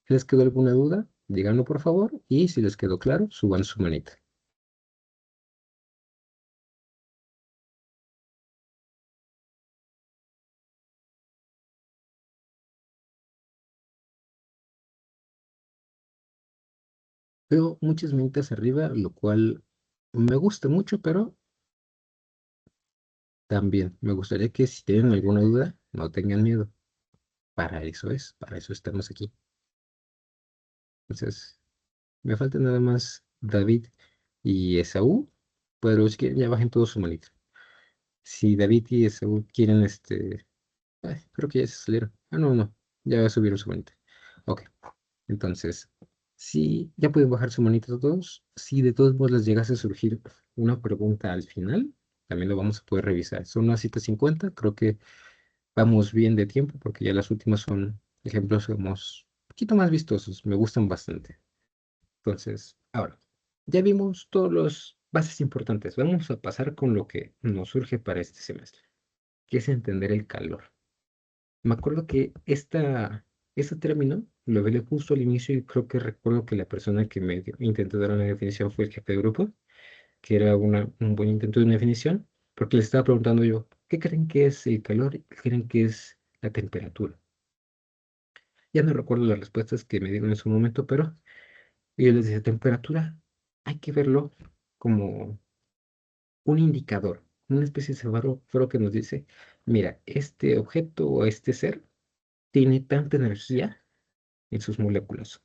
les quedó alguna duda, díganlo por favor, y si les quedó claro, suban su manita. Veo muchas manitas arriba, lo cual me gusta mucho, pero también me gustaría que si tienen alguna duda, no tengan miedo. Para eso estamos aquí. Entonces, me falta nada más David y Esaú, pero si quieren ya bajen todos su manita. Si David y Esaú quieren creo que ya se salieron. Ah, no, no, ya subieron su manita. Ok, entonces, si ya pueden bajar su manita todos, si de todos modos les llegase a surgir una pregunta al final, también lo vamos a poder revisar. Son las 7:50, creo que vamos bien de tiempo porque ya las últimas son ejemplos como un poquito más vistosos, me gustan bastante. Entonces, ahora, ya vimos todos los bases importantes. Vamos a pasar con lo que nos surge para este semestre, que es entender el calor. Me acuerdo que este término lo vi justo al inicio y creo que recuerdo que la persona que intentó dar una definición fue el jefe de grupo, que era un buen intento de una definición, porque le estaba preguntando yo, ¿qué creen que es el calor y qué creen que es la temperatura? Ya no recuerdo las respuestas que me dieron en su momento, pero yo les decía, temperatura, hay que verlo como un indicador, una especie de semáforo que nos dice, mira, este objeto o este ser tiene tanta energía en sus moléculas.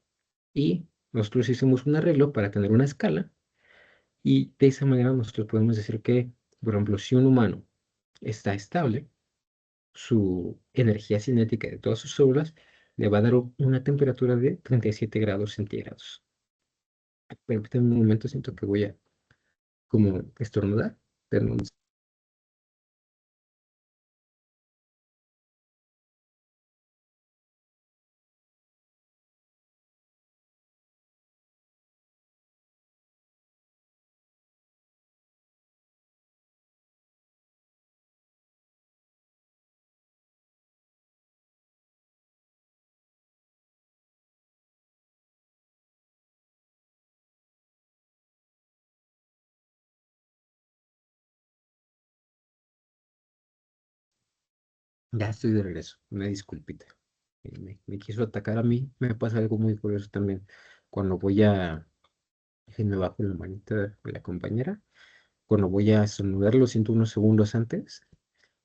Y nosotros hicimos un arreglo para tener una escala y de esa manera nosotros podemos decir que, por ejemplo, si un humano está estable, su energía cinética de todas sus células le va a dar una temperatura de 37 grados centígrados. Permítanme un momento, siento que voy a como estornudar. Tenemos- Ya estoy de regreso, una disculpita. Me quiso atacar a mí, me pasa algo muy curioso también. Cuando voy a, me bajo la manita de la compañera, cuando voy a estornudar lo siento unos segundos antes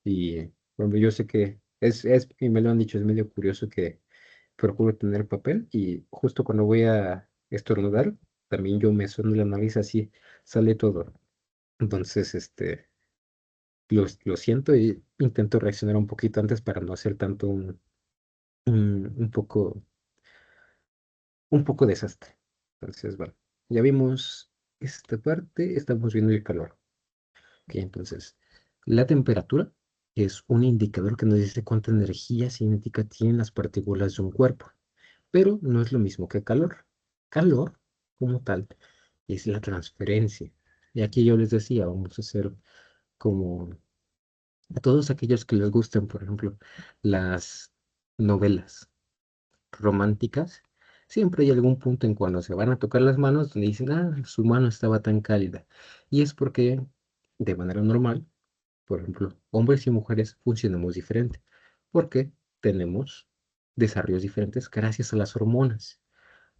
y bueno, yo sé que y me lo han dicho, es medio curioso que procuro tener papel y justo cuando voy a estornudar, también yo me sueno la nariz así, sale todo. Entonces, lo siento y intento reaccionar un poquito antes para no hacer tanto un, un poco, un poco desastre. Entonces, bueno, ya vimos esta parte, estamos viendo el calor. Ok, entonces, la temperatura es un indicador que nos dice cuánta energía cinética tienen las partículas de un cuerpo, pero no es lo mismo que calor. Calor, como tal, es la transferencia. Y aquí yo les decía, vamos a hacer como a todos aquellos que les gusten, por ejemplo, las novelas románticas, siempre hay algún punto en cuando se van a tocar las manos donde dicen, ah, su mano estaba tan cálida. Y es porque, de manera normal, por ejemplo, hombres y mujeres funcionamos diferente, porque tenemos desarrollos diferentes gracias a las hormonas.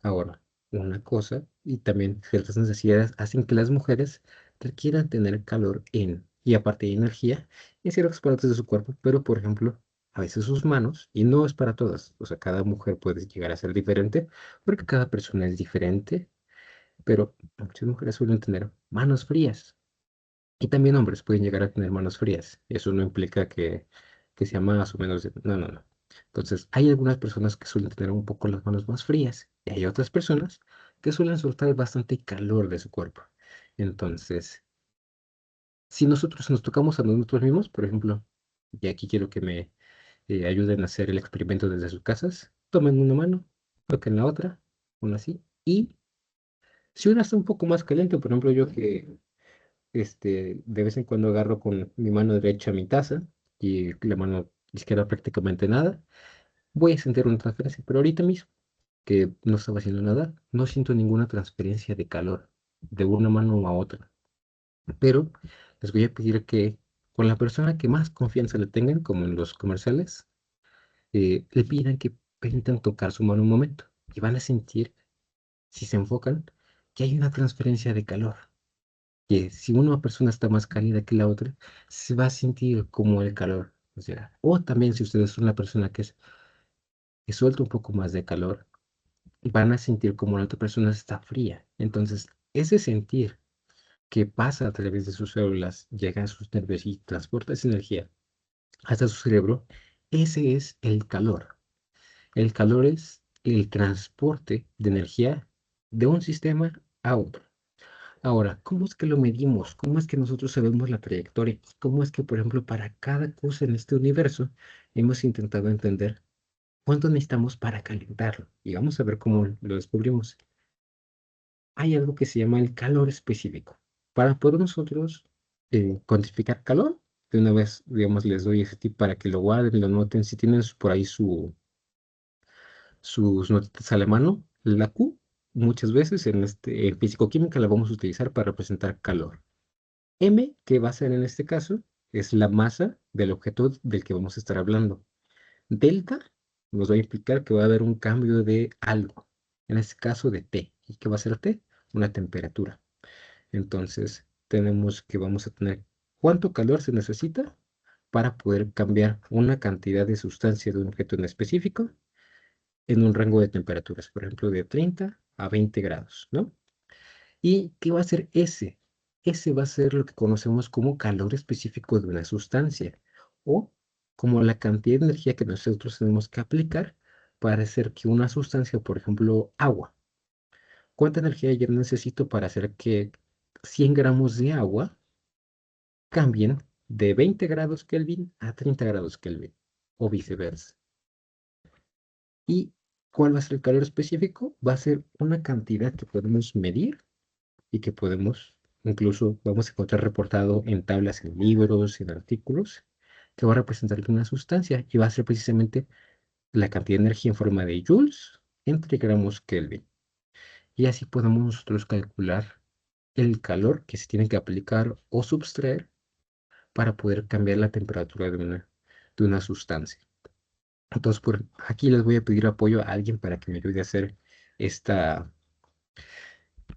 Ahora, una cosa, y también ciertas necesidades hacen que las mujeres requieran tener calor y aparte de energía, en ciertas partes de su cuerpo, pero por ejemplo, a veces sus manos, y no es para todas, o sea, cada mujer puede llegar a ser diferente, porque cada persona es diferente, pero muchas mujeres suelen tener manos frías. Y también hombres pueden llegar a tener manos frías. Eso no implica que sea más o menos. No, no, no. Entonces, hay algunas personas que suelen tener un poco las manos más frías y hay otras personas que suelen soltar bastante calor de su cuerpo. Entonces, si nosotros nos tocamos a nosotros mismos, por ejemplo, y aquí quiero que me ayuden a hacer el experimento desde sus casas, tomen una mano, toquen la otra, una así, y si una está un poco más caliente, por ejemplo, yo que de vez en cuando agarro con mi mano derecha mi taza y la mano izquierda prácticamente nada. Voy a sentir una transferencia, pero ahorita mismo que no estaba haciendo nada, no siento ninguna transferencia de calor de una mano a otra. Pero les voy a pedir que con la persona que más confianza le tengan, como en los comerciales, le pidan que permitan tocar su mano un momento y van a sentir, si se enfocan, que hay una transferencia de calor que si una persona está más cálida que la otra, se va a sentir como el calor. O sea, o también si ustedes son la persona que suelta un poco más de calor, van a sentir como la otra persona está fría. Entonces, ese sentir que pasa a través de sus células, llega a sus nervios y transporta esa energía hasta su cerebro, ese es el calor. El calor es el transporte de energía de un sistema a otro. Ahora, ¿cómo es que lo medimos? ¿Cómo es que nosotros sabemos la trayectoria? ¿Cómo es que, por ejemplo, para cada cosa en este universo hemos intentado entender cuánto necesitamos para calentarlo? Y vamos a ver cómo lo descubrimos. Hay algo que se llama el calor específico. Para poder nosotros cuantificar calor, de una vez, digamos, les doy ese tip para que lo guarden, lo noten. Si tienen por ahí sus notitas a la mano, la Q, muchas veces en físico-química la vamos a utilizar para representar calor. M, que va a ser en este caso, es la masa del objeto del que vamos a estar hablando. Delta nos va a implicar que va a haber un cambio de algo, en este caso de T. ¿Y qué va a ser T? Una temperatura. Entonces, tenemos que vamos a tener cuánto calor se necesita para poder cambiar una cantidad de sustancia de un objeto en específico en un rango de temperaturas, por ejemplo, de 30 a 20 grados, ¿no? ¿Y qué va a ser ese? Ese va a ser lo que conocemos como calor específico de una sustancia o como la cantidad de energía que nosotros tenemos que aplicar para hacer que una sustancia, por ejemplo, agua, ¿cuánta energía yo necesito para hacer que 100 gramos de agua cambien de 20 grados Kelvin a 30 grados Kelvin o viceversa. ¿Y cuál va a ser el calor específico? Va a ser una cantidad que podemos medir y que podemos, incluso vamos a encontrar reportado en tablas, en libros, en artículos, que va a representar una sustancia y va a ser precisamente la cantidad de energía en forma de joules entre gramos Kelvin. Y así podemos nosotros calcular el calor que se tiene que aplicar o subtraer para poder cambiar la temperatura de una sustancia. Entonces, por aquí les voy a pedir apoyo a alguien para que me ayude a hacer esta,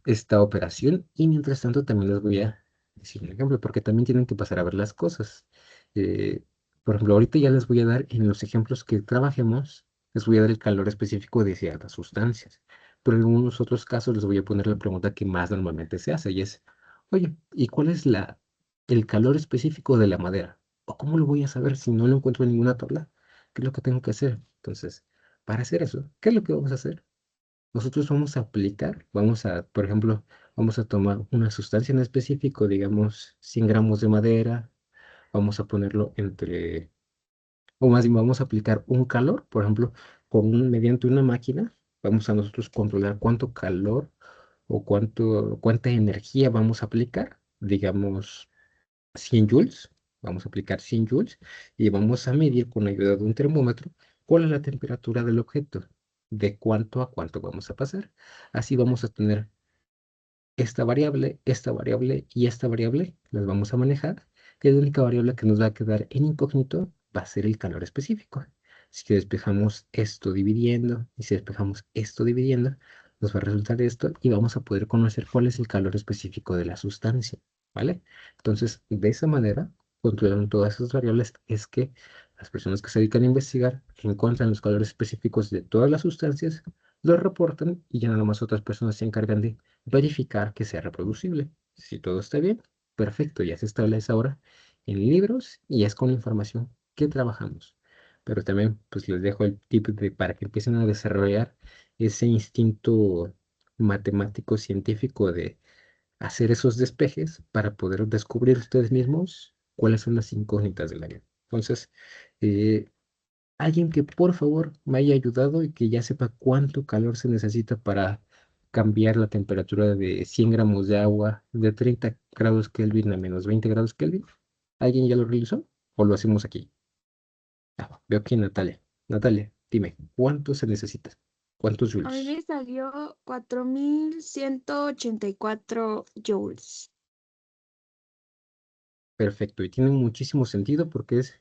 esta operación. Y mientras tanto, también les voy a decir un ejemplo, porque también tienen que pasar a ver las cosas. Eh, por ejemplo, ahorita ya les voy a dar en los ejemplos que trabajemos, les voy a dar el calor específico de ciertas sustancias. Pero en algunos otros casos les voy a poner la pregunta que más normalmente se hace y es, oye, ¿y cuál es el calor específico de la madera? ¿O cómo lo voy a saber si no lo encuentro en ninguna tabla? ¿Qué es lo que tengo que hacer? Entonces, para hacer eso, ¿qué es lo que vamos a hacer? Nosotros vamos a aplicar, por ejemplo, vamos a tomar una sustancia en específico, digamos 100 gramos de madera, vamos a ponerlo o más bien vamos a aplicar un calor, por ejemplo, mediante una máquina, vamos a nosotros controlar cuánto calor o cuánta energía vamos a aplicar, digamos 100 joules, vamos a aplicar 100 joules y vamos a medir con la ayuda de un termómetro cuál es la temperatura del objeto, de cuánto a cuánto vamos a pasar. Así vamos a tener esta variable y esta variable, las vamos a manejar, y la única variable que nos va a quedar en incógnito va a ser el calor específico. Si despejamos esto dividiendo y si despejamos esto dividiendo, nos va a resultar esto y vamos a poder conocer cuál es el calor específico de la sustancia, ¿vale? Entonces, de esa manera, controlando todas esas variables, es que las personas que se dedican a investigar encuentran los calores específicos de todas las sustancias, los reportan y ya nada más otras personas se encargan de verificar que sea reproducible. Si todo está bien, perfecto, ya se establece ahora en libros y es con la información que trabajamos. Pero también pues les dejo el tip para que empiecen a desarrollar ese instinto matemático científico de hacer esos despejes para poder descubrir ustedes mismos cuáles son las incógnitas del área. Entonces, eh, alguien que por favor me haya ayudado y que ya sepa cuánto calor se necesita para cambiar la temperatura de 100 gramos de agua de 30 grados Kelvin a menos 20 grados Kelvin. ¿Alguien ya lo realizó? ¿O lo hacemos aquí? Ah, veo aquí Natalia. Natalia, dime, ¿cuánto se necesita? ¿Cuántos A mí joules? me salió 4184 joules. Perfecto, y tiene muchísimo sentido porque es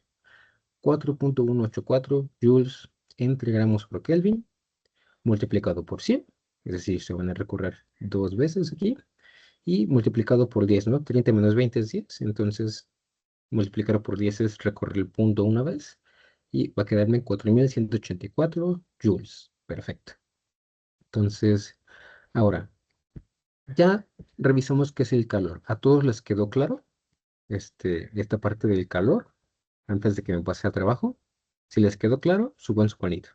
4,184 joules entre gramos por Kelvin multiplicado por 100, es decir, se van a recorrer dos veces aquí y multiplicado por 10, ¿no? 30 menos 20 es 10, entonces multiplicar por 10 es recorrer el punto una vez y va a quedarme 4184 joules. Perfecto. Entonces, ahora, ya revisamos qué es el calor. ¿A todos les quedó claro esta parte del calor antes de que me pase a trabajo? Si les quedó claro, suban su manito.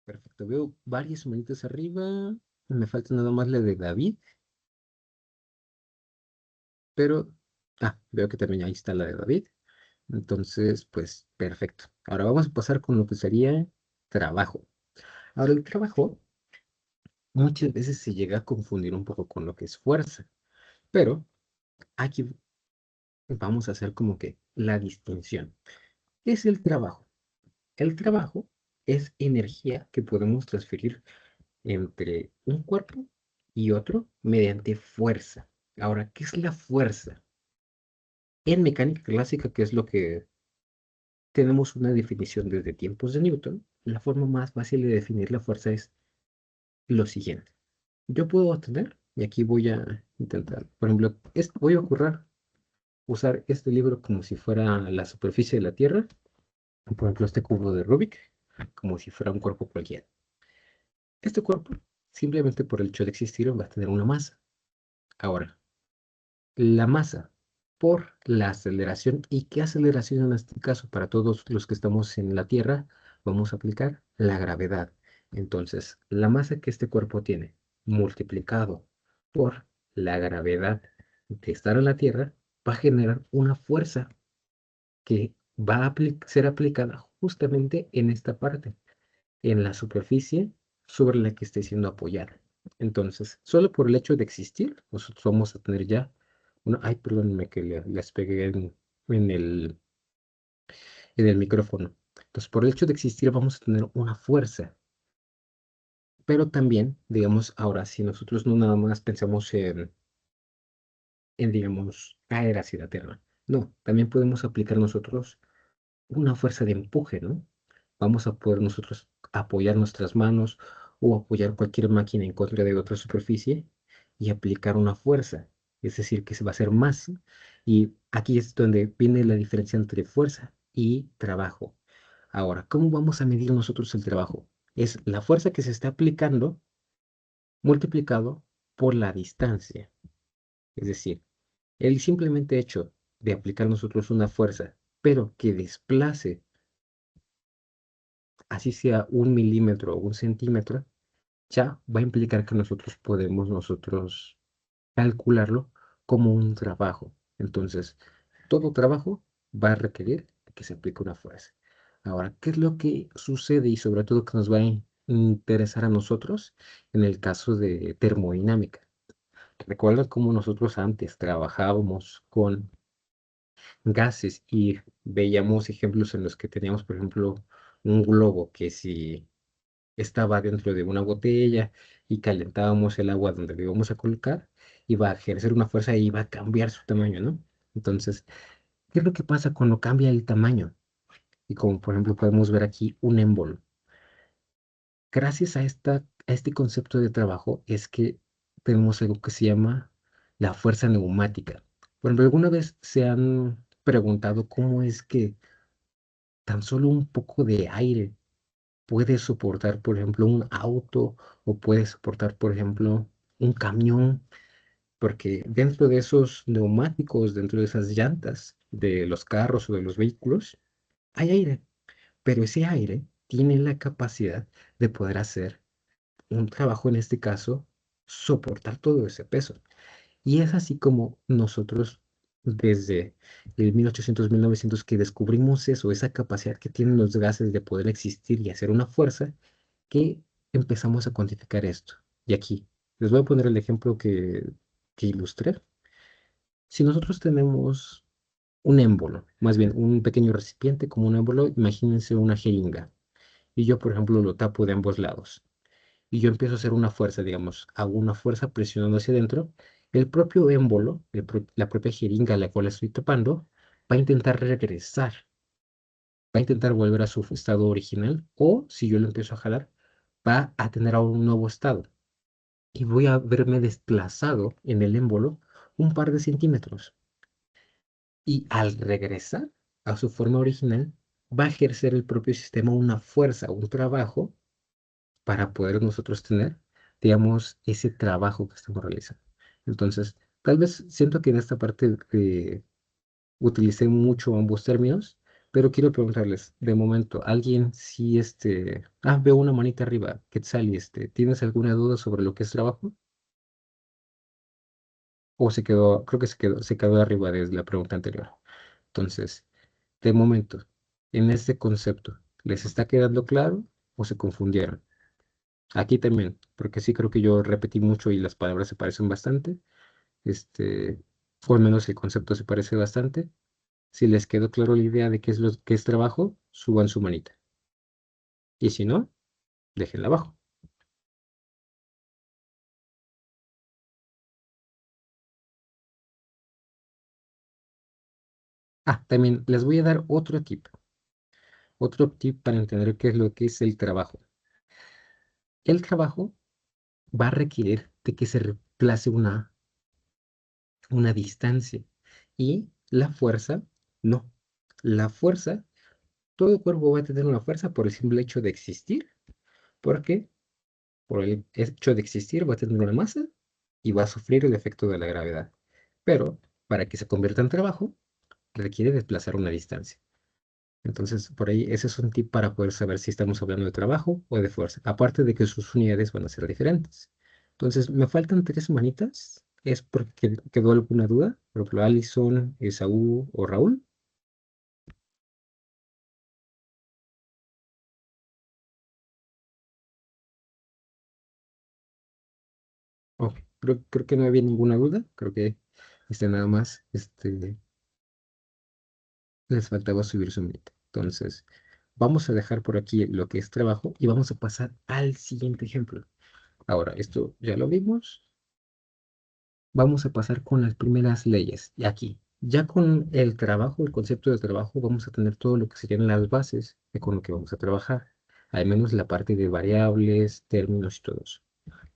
Perfecto, veo varias manitas arriba. Me falta nada más la de David, pero... Ah, veo que también ahí está la de David. Entonces, pues, perfecto. Ahora vamos a pasar con lo que sería trabajo. Ahora, el trabajo muchas veces se llega a confundir un poco con lo que es fuerza, pero aquí vamos a hacer como que la distinción. ¿Qué es el trabajo? El trabajo es energía que podemos transferir entre un cuerpo y otro mediante fuerza. Ahora, ¿qué es la fuerza? En mecánica clásica, que es lo que tenemos una definición desde tiempos de Newton, la forma más fácil de definir la fuerza es lo siguiente. Yo puedo tener, y aquí voy a intentar, por ejemplo, voy a usar este libro como si fuera la superficie de la Tierra, por ejemplo, este cubo de Rubik, como si fuera un cuerpo cualquiera. Este cuerpo, simplemente por el hecho de existir, va a tener una masa. Ahora, la masa por la aceleración. ¿Y qué aceleración en este caso? Para todos los que estamos en la Tierra, vamos a aplicar la gravedad. Entonces, la masa que este cuerpo tiene multiplicado por la gravedad de estar en la Tierra va a generar una fuerza que va a ser aplicada justamente en esta parte, en la superficie sobre la que esté siendo apoyada. Entonces, solo por el hecho de existir, nosotros vamos a tener ya una... Ay, perdónenme que les pegué en el micrófono. Entonces, por el hecho de existir, vamos a tener una fuerza. Pero también, digamos, ahora, si nosotros no nada más pensamos digamos, caer hacia la Tierra. No, también podemos aplicar nosotros una fuerza de empuje, ¿no? Vamos a poder nosotros apoyar nuestras manos o apoyar cualquier máquina en contra de otra superficie y aplicar una fuerza. Es decir, que se va a hacer más. Y aquí es donde viene la diferencia entre fuerza y trabajo. Ahora, ¿cómo vamos a medir nosotros el trabajo? Es la fuerza que se está aplicando multiplicado por la distancia. Es decir, el simplemente hecho de aplicar nosotros una fuerza, pero que desplace, así sea 1 milímetro o 1 centímetro, ya va a implicar que nosotros podemos nosotros calcularlo como un trabajo. Entonces, todo trabajo va a requerir que se aplique una fuerza. Ahora, ¿qué es lo que sucede y sobre todo que nos va a interesar a nosotros en el caso de termodinámica? ¿Recuerdan cómo nosotros antes trabajábamos con gases y veíamos ejemplos en los que teníamos, por ejemplo, un globo que si estaba dentro de una botella y calentábamos el agua donde lo íbamos a colocar, iba a ejercer una fuerza y iba a cambiar su tamaño, ¿no? Entonces, ¿qué es lo que pasa cuando cambia el tamaño? Y como por ejemplo podemos ver aquí un émbolo. Gracias a este concepto de trabajo es que tenemos algo que se llama la fuerza neumática. Por ejemplo, ¿alguna vez se han preguntado cómo es que tan solo un poco de aire puede soportar, por ejemplo, un auto o puede soportar, por ejemplo, un camión? Porque dentro de esos neumáticos, dentro de esas llantas de los carros o de los vehículos, hay aire, pero ese aire tiene la capacidad de poder hacer un trabajo, en este caso, soportar todo ese peso. Y es así como nosotros, desde el 1800, 1900, que descubrimos eso, esa capacidad que tienen los gases de poder existir y hacer una fuerza, que empezamos a cuantificar esto. Y aquí les voy a poner el ejemplo que ilustré. Si nosotros tenemos un émbolo, más bien un pequeño recipiente como un émbolo, imagínense una jeringa, y yo, por ejemplo, lo tapo de ambos lados, y yo empiezo a hacer una fuerza, digamos, hago una fuerza presionando hacia adentro, el propio émbolo, la propia jeringa a la cual estoy tapando, va a intentar regresar, va a intentar volver a su estado original, o si yo lo empiezo a jalar, va a tener ahora un nuevo estado, y voy a verme desplazado en el émbolo un par de centímetros. Y al regresar a su forma original, va a ejercer el propio sistema una fuerza, un trabajo para poder nosotros tener, digamos, ese trabajo que estamos realizando. Entonces, tal vez siento que en esta parte utilicé mucho ambos términos, pero quiero preguntarles, de momento, alguien si veo una manita arriba, Quetzal, ¿tienes alguna duda sobre lo que es trabajo? O se quedó, creo que se quedó arriba desde la pregunta anterior. Entonces, de momento, en este concepto, ¿les está quedando claro o se confundieron? Aquí también, porque sí creo que yo repetí mucho y las palabras se parecen bastante, este, o al menos el concepto se parece bastante. Si les quedó claro la idea de qué es trabajo, suban su manita. Y si no, déjenla abajo. También les voy a dar otro tip para entender qué es lo que es el trabajo. El trabajo va a requerir de que se reemplace una distancia. Y la fuerza, no. La fuerza, todo cuerpo va a tener una fuerza por el simple hecho de existir, porque por el hecho de existir va a tener una masa y va a sufrir el efecto de la gravedad. Pero para que se convierta en trabajo, requiere desplazar una distancia. Entonces, por ahí, ese es un tip para poder saber si estamos hablando de trabajo o de fuerza. Aparte de que sus unidades van a ser diferentes. Entonces, me faltan tres manitas. ¿Es porque quedó alguna duda? Por ejemplo, Alison, Esaú o Raúl. Ok, creo que no había ninguna duda. Creo que nada más les faltaba subir su manita. Entonces, vamos a dejar por aquí lo que es trabajo y vamos a pasar al siguiente ejemplo. Ahora, esto ya lo vimos. Vamos a pasar con las primeras leyes. Y aquí, ya con el trabajo, el concepto de trabajo, vamos a tener todo lo que serían las bases de con lo que vamos a trabajar. Al menos la parte de variables, términos y todo eso.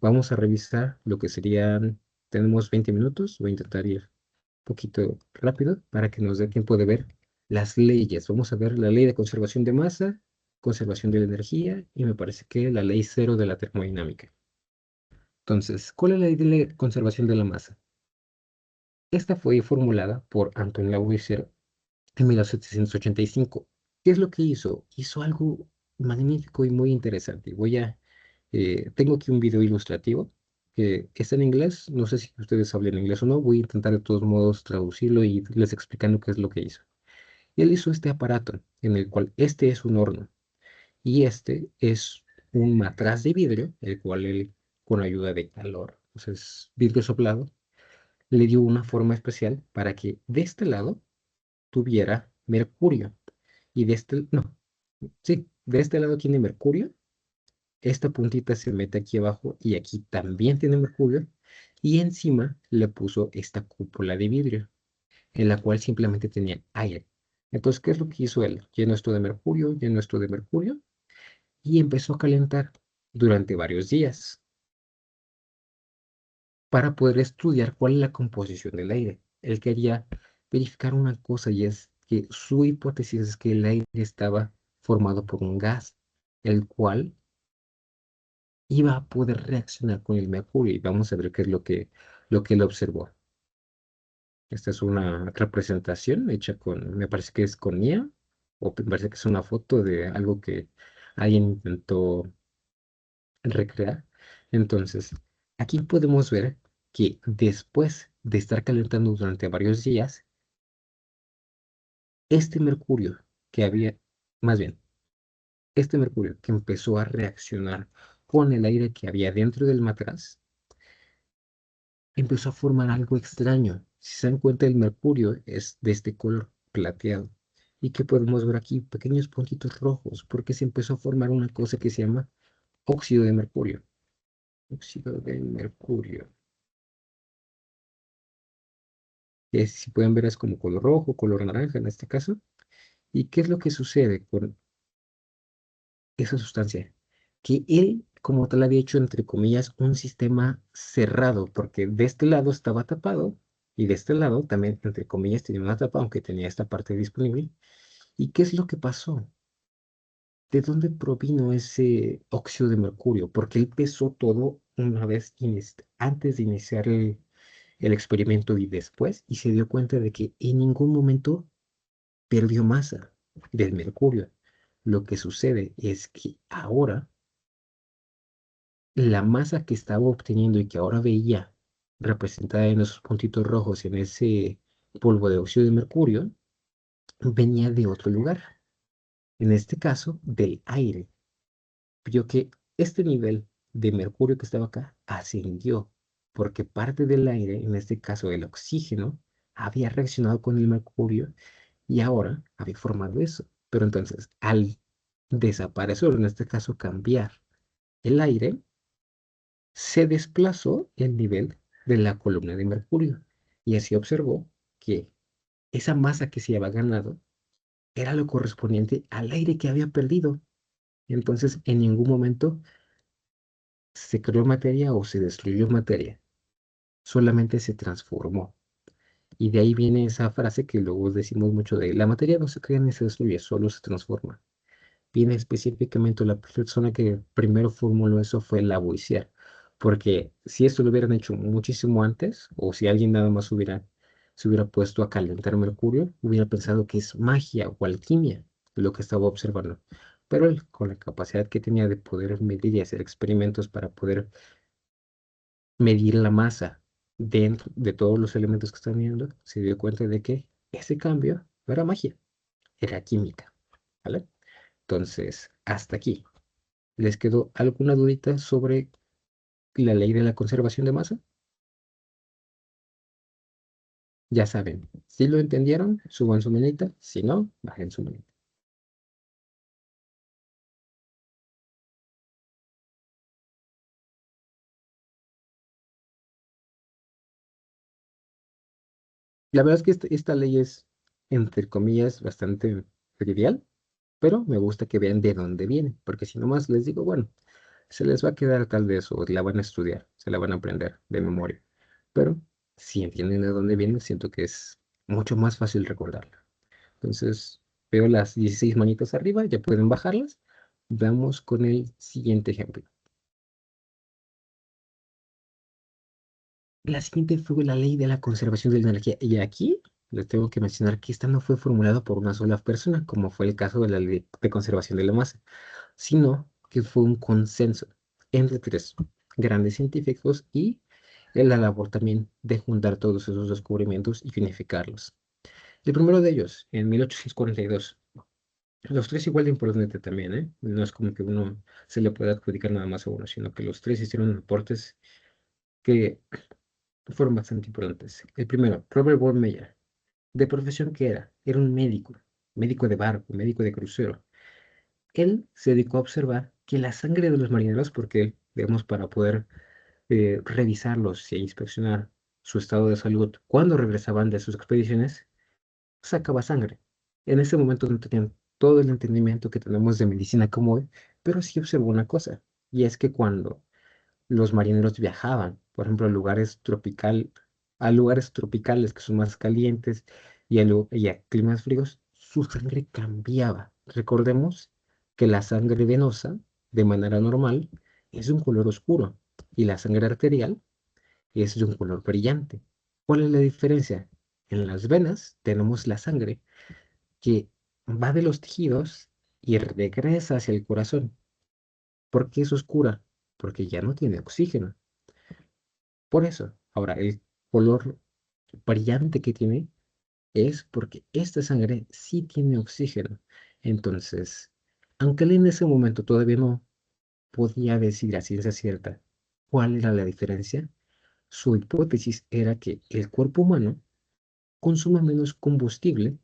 Vamos a revisar lo que serían, tenemos 20 minutos, voy a intentar ir un poquito rápido para que nos dé tiempo de ver las leyes. Vamos a ver la ley de conservación de masa, conservación de la energía y me parece que la ley cero de la termodinámica. Entonces, ¿cuál es la ley de la conservación de la masa? Esta fue formulada por Anton Lavoisier en 1785. ¿Qué es lo que hizo? Hizo algo magnífico y muy interesante. Tengo aquí un video ilustrativo que está en inglés. No sé si ustedes hablan inglés o no. Voy a intentar de todos modos traducirlo y les explicando qué es lo que hizo. Él hizo este aparato en el cual este es un horno y este es un matraz de vidrio, el cual él, con ayuda de calor, entonces vidrio soplado, le dio una forma especial para que de este lado tuviera mercurio y no, sí, de este lado tiene mercurio, esta puntita se mete aquí abajo y aquí también tiene mercurio y encima le puso esta cúpula de vidrio en la cual simplemente tenía aire. Entonces, ¿qué es lo que hizo él? Llenó esto de mercurio y empezó a calentar durante varios días para poder estudiar cuál es la composición del aire. Él quería verificar una cosa y es que su hipótesis es que el aire estaba formado por un gas, el cual iba a poder reaccionar con el mercurio y vamos a ver qué es lo que él observó. Esta es una representación hecha me parece que es con IA, o me parece que es una foto de algo que alguien intentó recrear. Entonces, aquí podemos ver que después de estar calentando durante varios días, este mercurio que había, más bien, este mercurio que empezó a reaccionar con el aire que había dentro del matraz, empezó a formar algo extraño. Si se dan cuenta, el mercurio es de este color plateado. Y que podemos ver aquí pequeños puntitos rojos, porque se empezó a formar una cosa que se llama óxido de mercurio. Óxido de mercurio. Que si pueden ver es como color rojo, color naranja en este caso. ¿Y qué es lo que sucede con esa sustancia? Que él, como tal, había hecho, entre comillas, un sistema cerrado, porque de este lado estaba tapado y de este lado también, entre comillas, tenía una tapa, aunque tenía esta parte disponible. ¿Y qué es lo que pasó? ¿De dónde provino ese óxido de mercurio? Porque él pesó todo una vez antes de iniciar el experimento y después, y se dio cuenta de que en ningún momento perdió masa del mercurio. Lo que sucede es que ahora la masa que estaba obteniendo y que ahora veía representada en esos puntitos rojos en ese polvo de óxido de mercurio venía de otro lugar, en este caso del aire. Vio que este nivel de mercurio que estaba acá ascendió porque parte del aire, en este caso el oxígeno, había reaccionado con el mercurio y ahora había formado eso. Pero entonces, al desaparecer, en este caso cambiar el aire, se desplazó el nivel de la columna de mercurio y así observó que esa masa que se había ganado era lo correspondiente al aire que había perdido. Entonces, en ningún momento se creó materia o se destruyó materia, solamente se transformó. Y de ahí viene esa frase que luego decimos mucho de la materia no se crea ni se destruye, solo se transforma. Viene específicamente la persona que primero formuló eso fue Lavoisier, porque si esto lo hubieran hecho muchísimo antes, o si alguien nada más hubiera se hubiera puesto a calentar mercurio, hubiera pensado que es magia o alquimia lo que estaba observando. Pero él, con la capacidad que tenía de poder medir y hacer experimentos para poder medir la masa dentro de todos los elementos que están viendo, se dio cuenta de que ese cambio no era magia, era química, ¿vale? Entonces, hasta aquí. ¿Les quedó alguna dudita sobre la ley de la conservación de masa? Ya saben, si lo entendieron, suban su manita, si no, bajen su manita. La verdad es que esta ley es, entre comillas, bastante trivial, pero me gusta que vean de dónde viene, porque si nomás les digo, bueno, se les va a quedar tal vez o la van a estudiar, se la van a aprender de memoria. Pero si entienden de dónde viene, siento que es mucho más fácil recordarla. Entonces, veo las 16 manitas arriba, ya pueden bajarlas. Vamos con el siguiente ejemplo. La siguiente fue la ley de la conservación de la energía. Y aquí les tengo que mencionar que esta no fue formulada por una sola persona, como fue el caso de la ley de conservación de la masa, sino que fue un consenso entre tres grandes científicos y en la labor también de juntar todos esos descubrimientos y unificarlos. El primero de ellos, en 1842, los tres igual de importante también, ¿eh? No es como que uno se le pueda adjudicar nada más a uno, sino que los tres hicieron aportes que fueron bastante importantes. El primero, Robert Bohr Meyer, de profesión que era un médico, médico de barco, médico de crucero. Él se dedicó a observar que la sangre de los marineros, porque, digamos, para poder revisarlos e inspeccionar su estado de salud cuando regresaban de sus expediciones, sacaba sangre. En ese momento no tenían todo el entendimiento que tenemos de medicina como hoy, pero sí observó una cosa, y es que cuando los marineros viajaban, por ejemplo, a lugares tropicales que son más calientes y a climas fríos, su sangre cambiaba. Recordemos que la sangre venosa, de manera normal, es de un color oscuro y la sangre arterial es de un color brillante. ¿Cuál es la diferencia? En las venas tenemos la sangre que va de los tejidos y regresa hacia el corazón. ¿Por qué es oscura? Porque ya no tiene oxígeno. Por eso, ahora el color brillante que tiene es porque esta sangre sí tiene oxígeno. Entonces, aunque él en ese momento todavía no podía decir a ciencia cierta cuál era la diferencia, su hipótesis era que el cuerpo humano consume menos combustible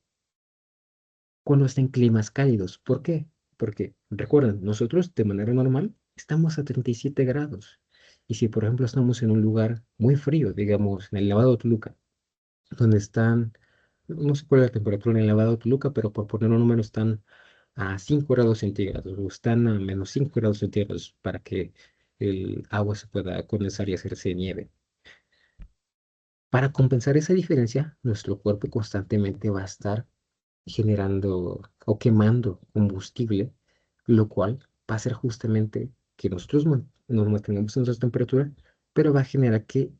cuando está en climas cálidos. ¿Por qué? Porque, recuerden, nosotros de manera normal estamos a 37 grados. Y si, por ejemplo, estamos en un lugar muy frío, digamos, en el Nevado de Toluca, donde están, no sé cuál es la temperatura en el Nevado de Toluca, pero por poner un número, están a 5 grados centígrados o están a menos 5 grados centígrados para que el agua se pueda condensar y hacerse nieve. Para compensar esa diferencia, nuestro cuerpo constantemente va a estar generando o quemando combustible, lo cual va a hacer justamente que nosotros nos mantengamos en nuestra temperatura, pero va a generar que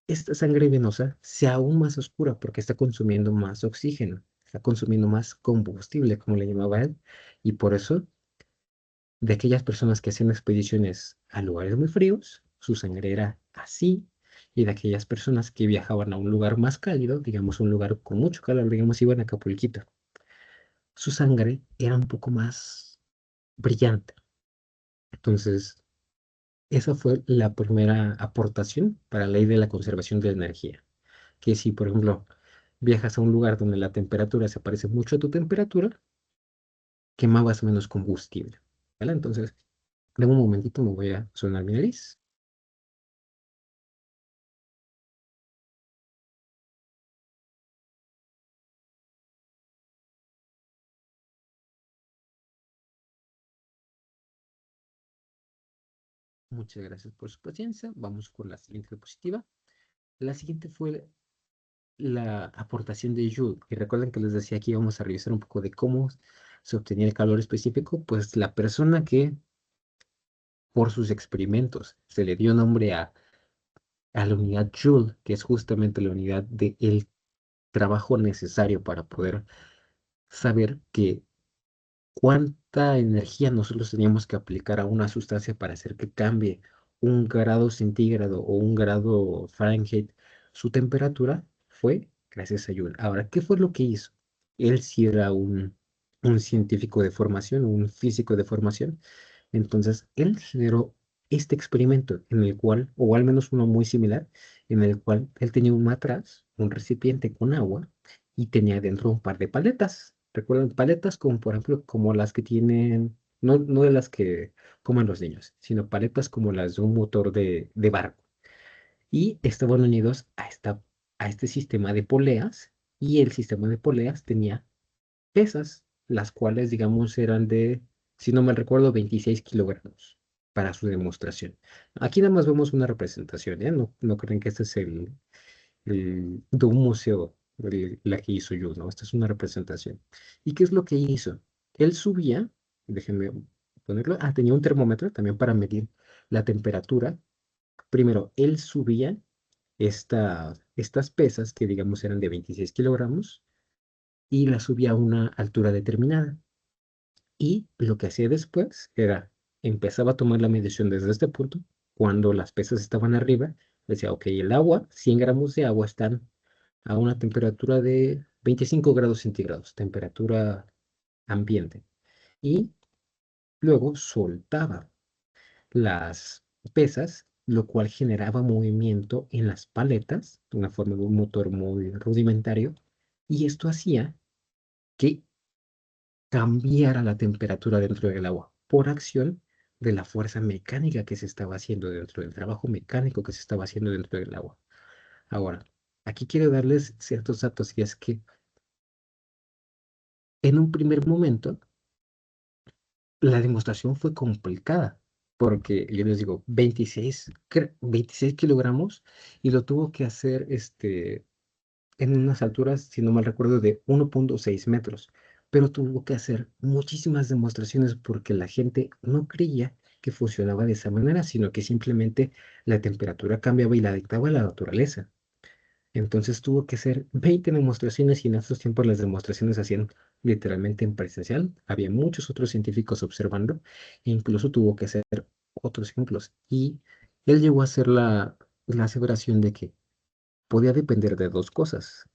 esta sangre venosa sea aún más oscura porque está consumiendo más oxígeno, está consumiendo más combustible, como le llamaba él, y por eso de aquellas personas que hacían expediciones a lugares muy fríos, su sangre era así, y de aquellas personas que viajaban a un lugar más cálido, digamos un lugar con mucho calor, digamos iban a Acapulquito, su sangre era un poco más brillante. Entonces, esa fue la primera aportación para la ley de la conservación de la energía. Que si, por ejemplo, viajas a un lugar donde la temperatura se parece mucho a tu temperatura, quemabas menos combustible. ¿Vale? Entonces, de un momentito me voy a sonar mi nariz. Muchas gracias por su paciencia. Vamos con la siguiente diapositiva. La siguiente fue la aportación de Joule. Y recuerden que les decía que íbamos a revisar un poco de cómo se obtenía el calor específico. Pues la persona que por sus experimentos se le dio nombre a la unidad Joule, que es justamente la unidad del trabajo necesario para poder saber que cuánta energía nosotros teníamos que aplicar a una sustancia para hacer que cambie 1 grado centígrado o 1 grado Fahrenheit su temperatura, fue gracias a Joule. Ahora, ¿qué fue lo que hizo? Él sí era un científico de formación, un físico de formación. Entonces, él generó este experimento en el cual, o al menos uno muy similar, en el cual él tenía un matraz, un recipiente con agua y tenía dentro un par de paletas. ¿Recuerdan? Paletas como, por ejemplo, como las que tienen, no de las que comen los niños, sino paletas como las de un motor de barco. Y estaban unidos a este sistema de poleas y el sistema de poleas tenía pesas, las cuales, digamos, eran de, si no mal recuerdo, 26 kilogramos para su demostración. Aquí nada más vemos una representación, ¿eh? No creen que este es de un museo, la que hizo yo, ¿no? Esta es una representación. ¿Y qué es lo que hizo? Él subía, déjenme ponerlo, tenía un termómetro también para medir la temperatura. Primero, él subía estas pesas, que digamos eran de 26 kilogramos, y las subía a una altura determinada. Y lo que hacía después era, empezaba a tomar la medición desde este punto, cuando las pesas estaban arriba, decía, ok, el agua, 100 gramos de agua están a una temperatura de 25 grados centígrados, temperatura ambiente. Y luego soltaba las pesas, lo cual generaba movimiento en las paletas, de una forma de un motor muy rudimentario, y esto hacía que cambiara la temperatura dentro del agua por acción de la fuerza mecánica que se estaba haciendo dentro del trabajo mecánico que se estaba haciendo dentro del agua. Ahora, aquí quiero darles ciertos datos y es que en un primer momento la demostración fue complicada porque yo les digo 26 kilogramos y lo tuvo que hacer en unas alturas, si no mal recuerdo, de 1,6 metros, pero tuvo que hacer muchísimas demostraciones porque la gente no creía que funcionaba de esa manera, sino que simplemente la temperatura cambiaba y la dictaba la naturaleza. Entonces tuvo que hacer 20 demostraciones y en estos tiempos las demostraciones se hacían literalmente en presencial. Había muchos otros científicos observando e incluso tuvo que hacer otros ejemplos. Y él llegó a hacer la aseveración de que podía depender de dos cosas,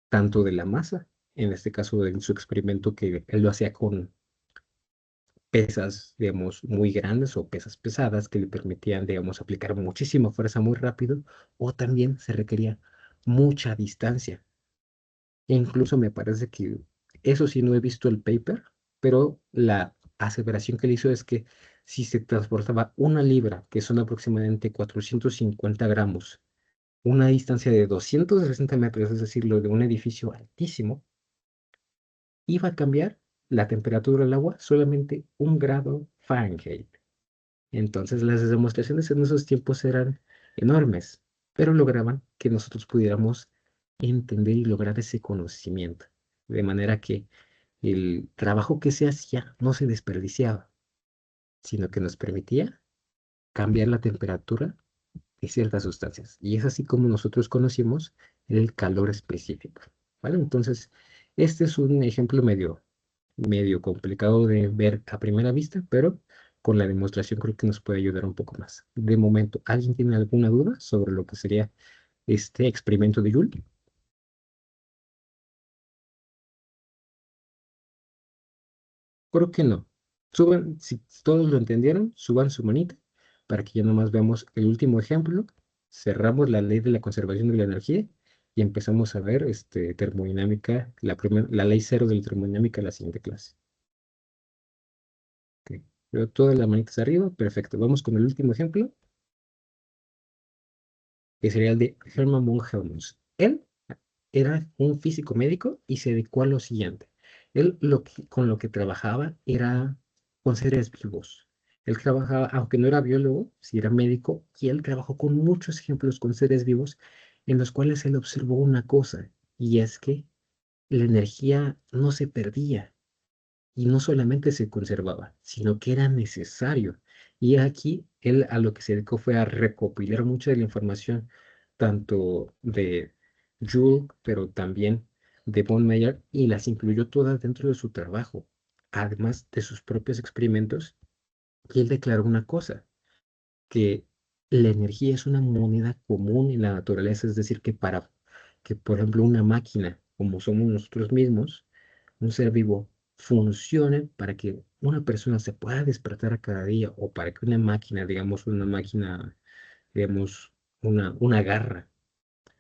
tanto de la masa, en este caso en su experimento que él lo hacía con pesas, digamos, muy grandes o pesas pesadas que le permitían, digamos, aplicar muchísima fuerza muy rápido, o también se requería mucha distancia. E incluso me parece que, eso sí, no he visto el paper, pero la aseveración que él hizo es que si se transportaba 1 libra, que son aproximadamente 450 gramos, una distancia de 260 metros, es decir, lo de un edificio altísimo, iba a cambiar la temperatura del agua solamente 1 grado Fahrenheit. Entonces las demostraciones en esos tiempos eran enormes, pero lograban que nosotros pudiéramos entender y lograr ese conocimiento, de manera que el trabajo que se hacía no se desperdiciaba, sino que nos permitía cambiar la temperatura de ciertas sustancias. Y es así como nosotros conocimos el calor específico. ¿Vale? Entonces, este es un ejemplo medio complicado de ver a primera vista, pero con la demostración creo que nos puede ayudar un poco más. De momento, ¿alguien tiene alguna duda sobre lo que sería este experimento de Joule? Creo que no. Suban, si todos lo entendieron, suban su manita para que ya nomás veamos el último ejemplo. Cerramos la ley de la conservación de la energía y empezamos a ver termodinámica, la ley cero de la termodinámica en la siguiente clase. Ok. Veo todas las manitas arriba. Perfecto. Vamos con el último ejemplo, que sería el de Hermann von Helmholtz. Él era un físico médico y se dedicó a lo siguiente. Él con lo que trabajaba era con seres vivos. Él trabajaba, aunque no era biólogo, sí era médico, y él trabajó con muchos ejemplos con seres vivos en los cuales él observó una cosa, y es que la energía no se perdía y no solamente se conservaba, sino que era necesario. Y aquí él a lo que se dedicó fue a recopilar mucha de la información, tanto de Joule, pero también de von Meyer y las incluyó todas dentro de su trabajo, además de sus propios experimentos. Y él declaró una cosa, que la energía es una moneda común en la naturaleza, es decir, que para que, por ejemplo, una máquina, como somos nosotros mismos, un ser vivo, funcione para que una persona se pueda despertar a cada día o para que una máquina, digamos, una garra,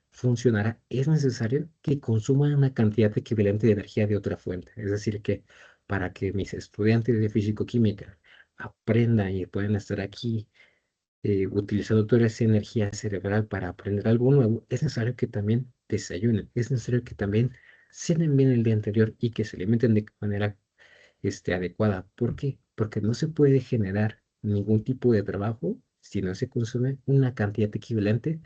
funcionara, es necesario que consuma una cantidad equivalente de energía de otra fuente. Es decir, que para que mis estudiantes de físico-química aprendan y puedan estar aquí utilizando toda esa energía cerebral para aprender algo nuevo, es necesario que también desayunen, es necesario que también cenen bien el día anterior y que se alimenten de manera adecuada. ¿Por qué? Porque no se puede generar ningún tipo de trabajo si no se consume una cantidad equivalente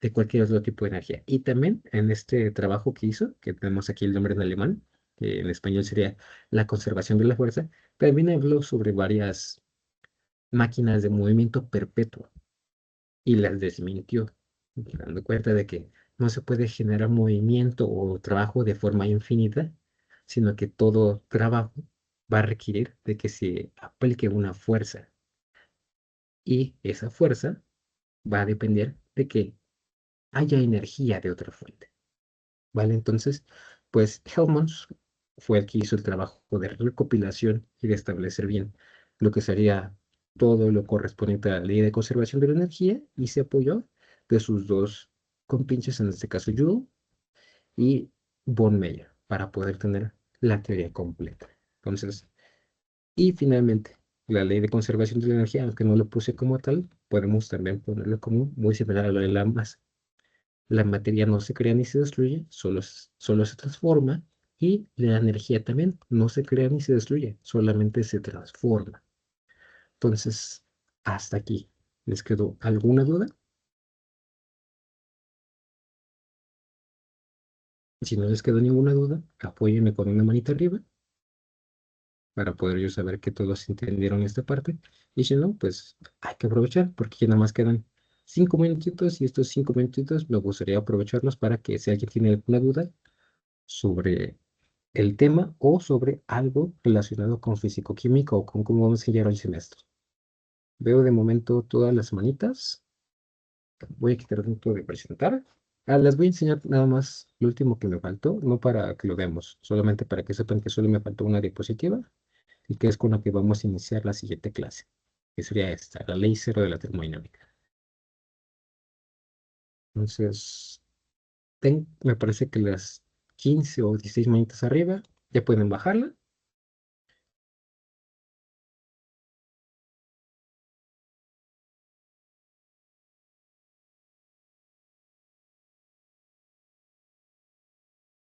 de cualquier otro tipo de energía. Y también en este trabajo que hizo, que tenemos aquí el nombre en alemán, que en español sería la conservación de la fuerza, también habló sobre varias máquinas de movimiento perpetuo y las desmintió, dando cuenta de que no se puede generar movimiento o trabajo de forma infinita, sino que todo trabajo va a requerir de que se aplique una fuerza y esa fuerza va a depender de que haya energía de otra fuente. ¿Vale? Entonces, pues Helmholtz fue el que hizo el trabajo de recopilación y de establecer bien lo que sería todo lo correspondiente a la ley de conservación de la energía y se apoyó de sus dos compinches, en este caso Joule y von Meyer, para poder tener la teoría completa. Entonces, y finalmente, la ley de conservación de la energía, aunque no lo puse como tal, podemos también ponerlo como muy similar a lo de la masa. La materia no se crea ni se destruye, solo se transforma y la energía también no se crea ni se destruye, solamente se transforma. Entonces, hasta aquí. ¿Les quedó alguna duda? Si no les quedó ninguna duda, apóyenme con una manita arriba para poder yo saber que todos entendieron esta parte. Y si no, pues hay que aprovechar porque ya nada más quedan 5 minutitos y estos 5 minutitos me gustaría aprovecharlos para que si alguien tiene alguna duda sobre el tema o sobre algo relacionado con físico-química o con cómo vamos a llevar el semestre. Veo de momento todas las manitas. Voy a quitar tiempo de presentar. Les voy a enseñar nada más lo último que me faltó, no para que lo veamos, solamente para que sepan que solo me faltó una diapositiva y que es con la que vamos a iniciar la siguiente clase, que sería esta, la ley cero de la termodinámica. Entonces, me parece que las 15 o 16 manitas arriba ya pueden bajarla.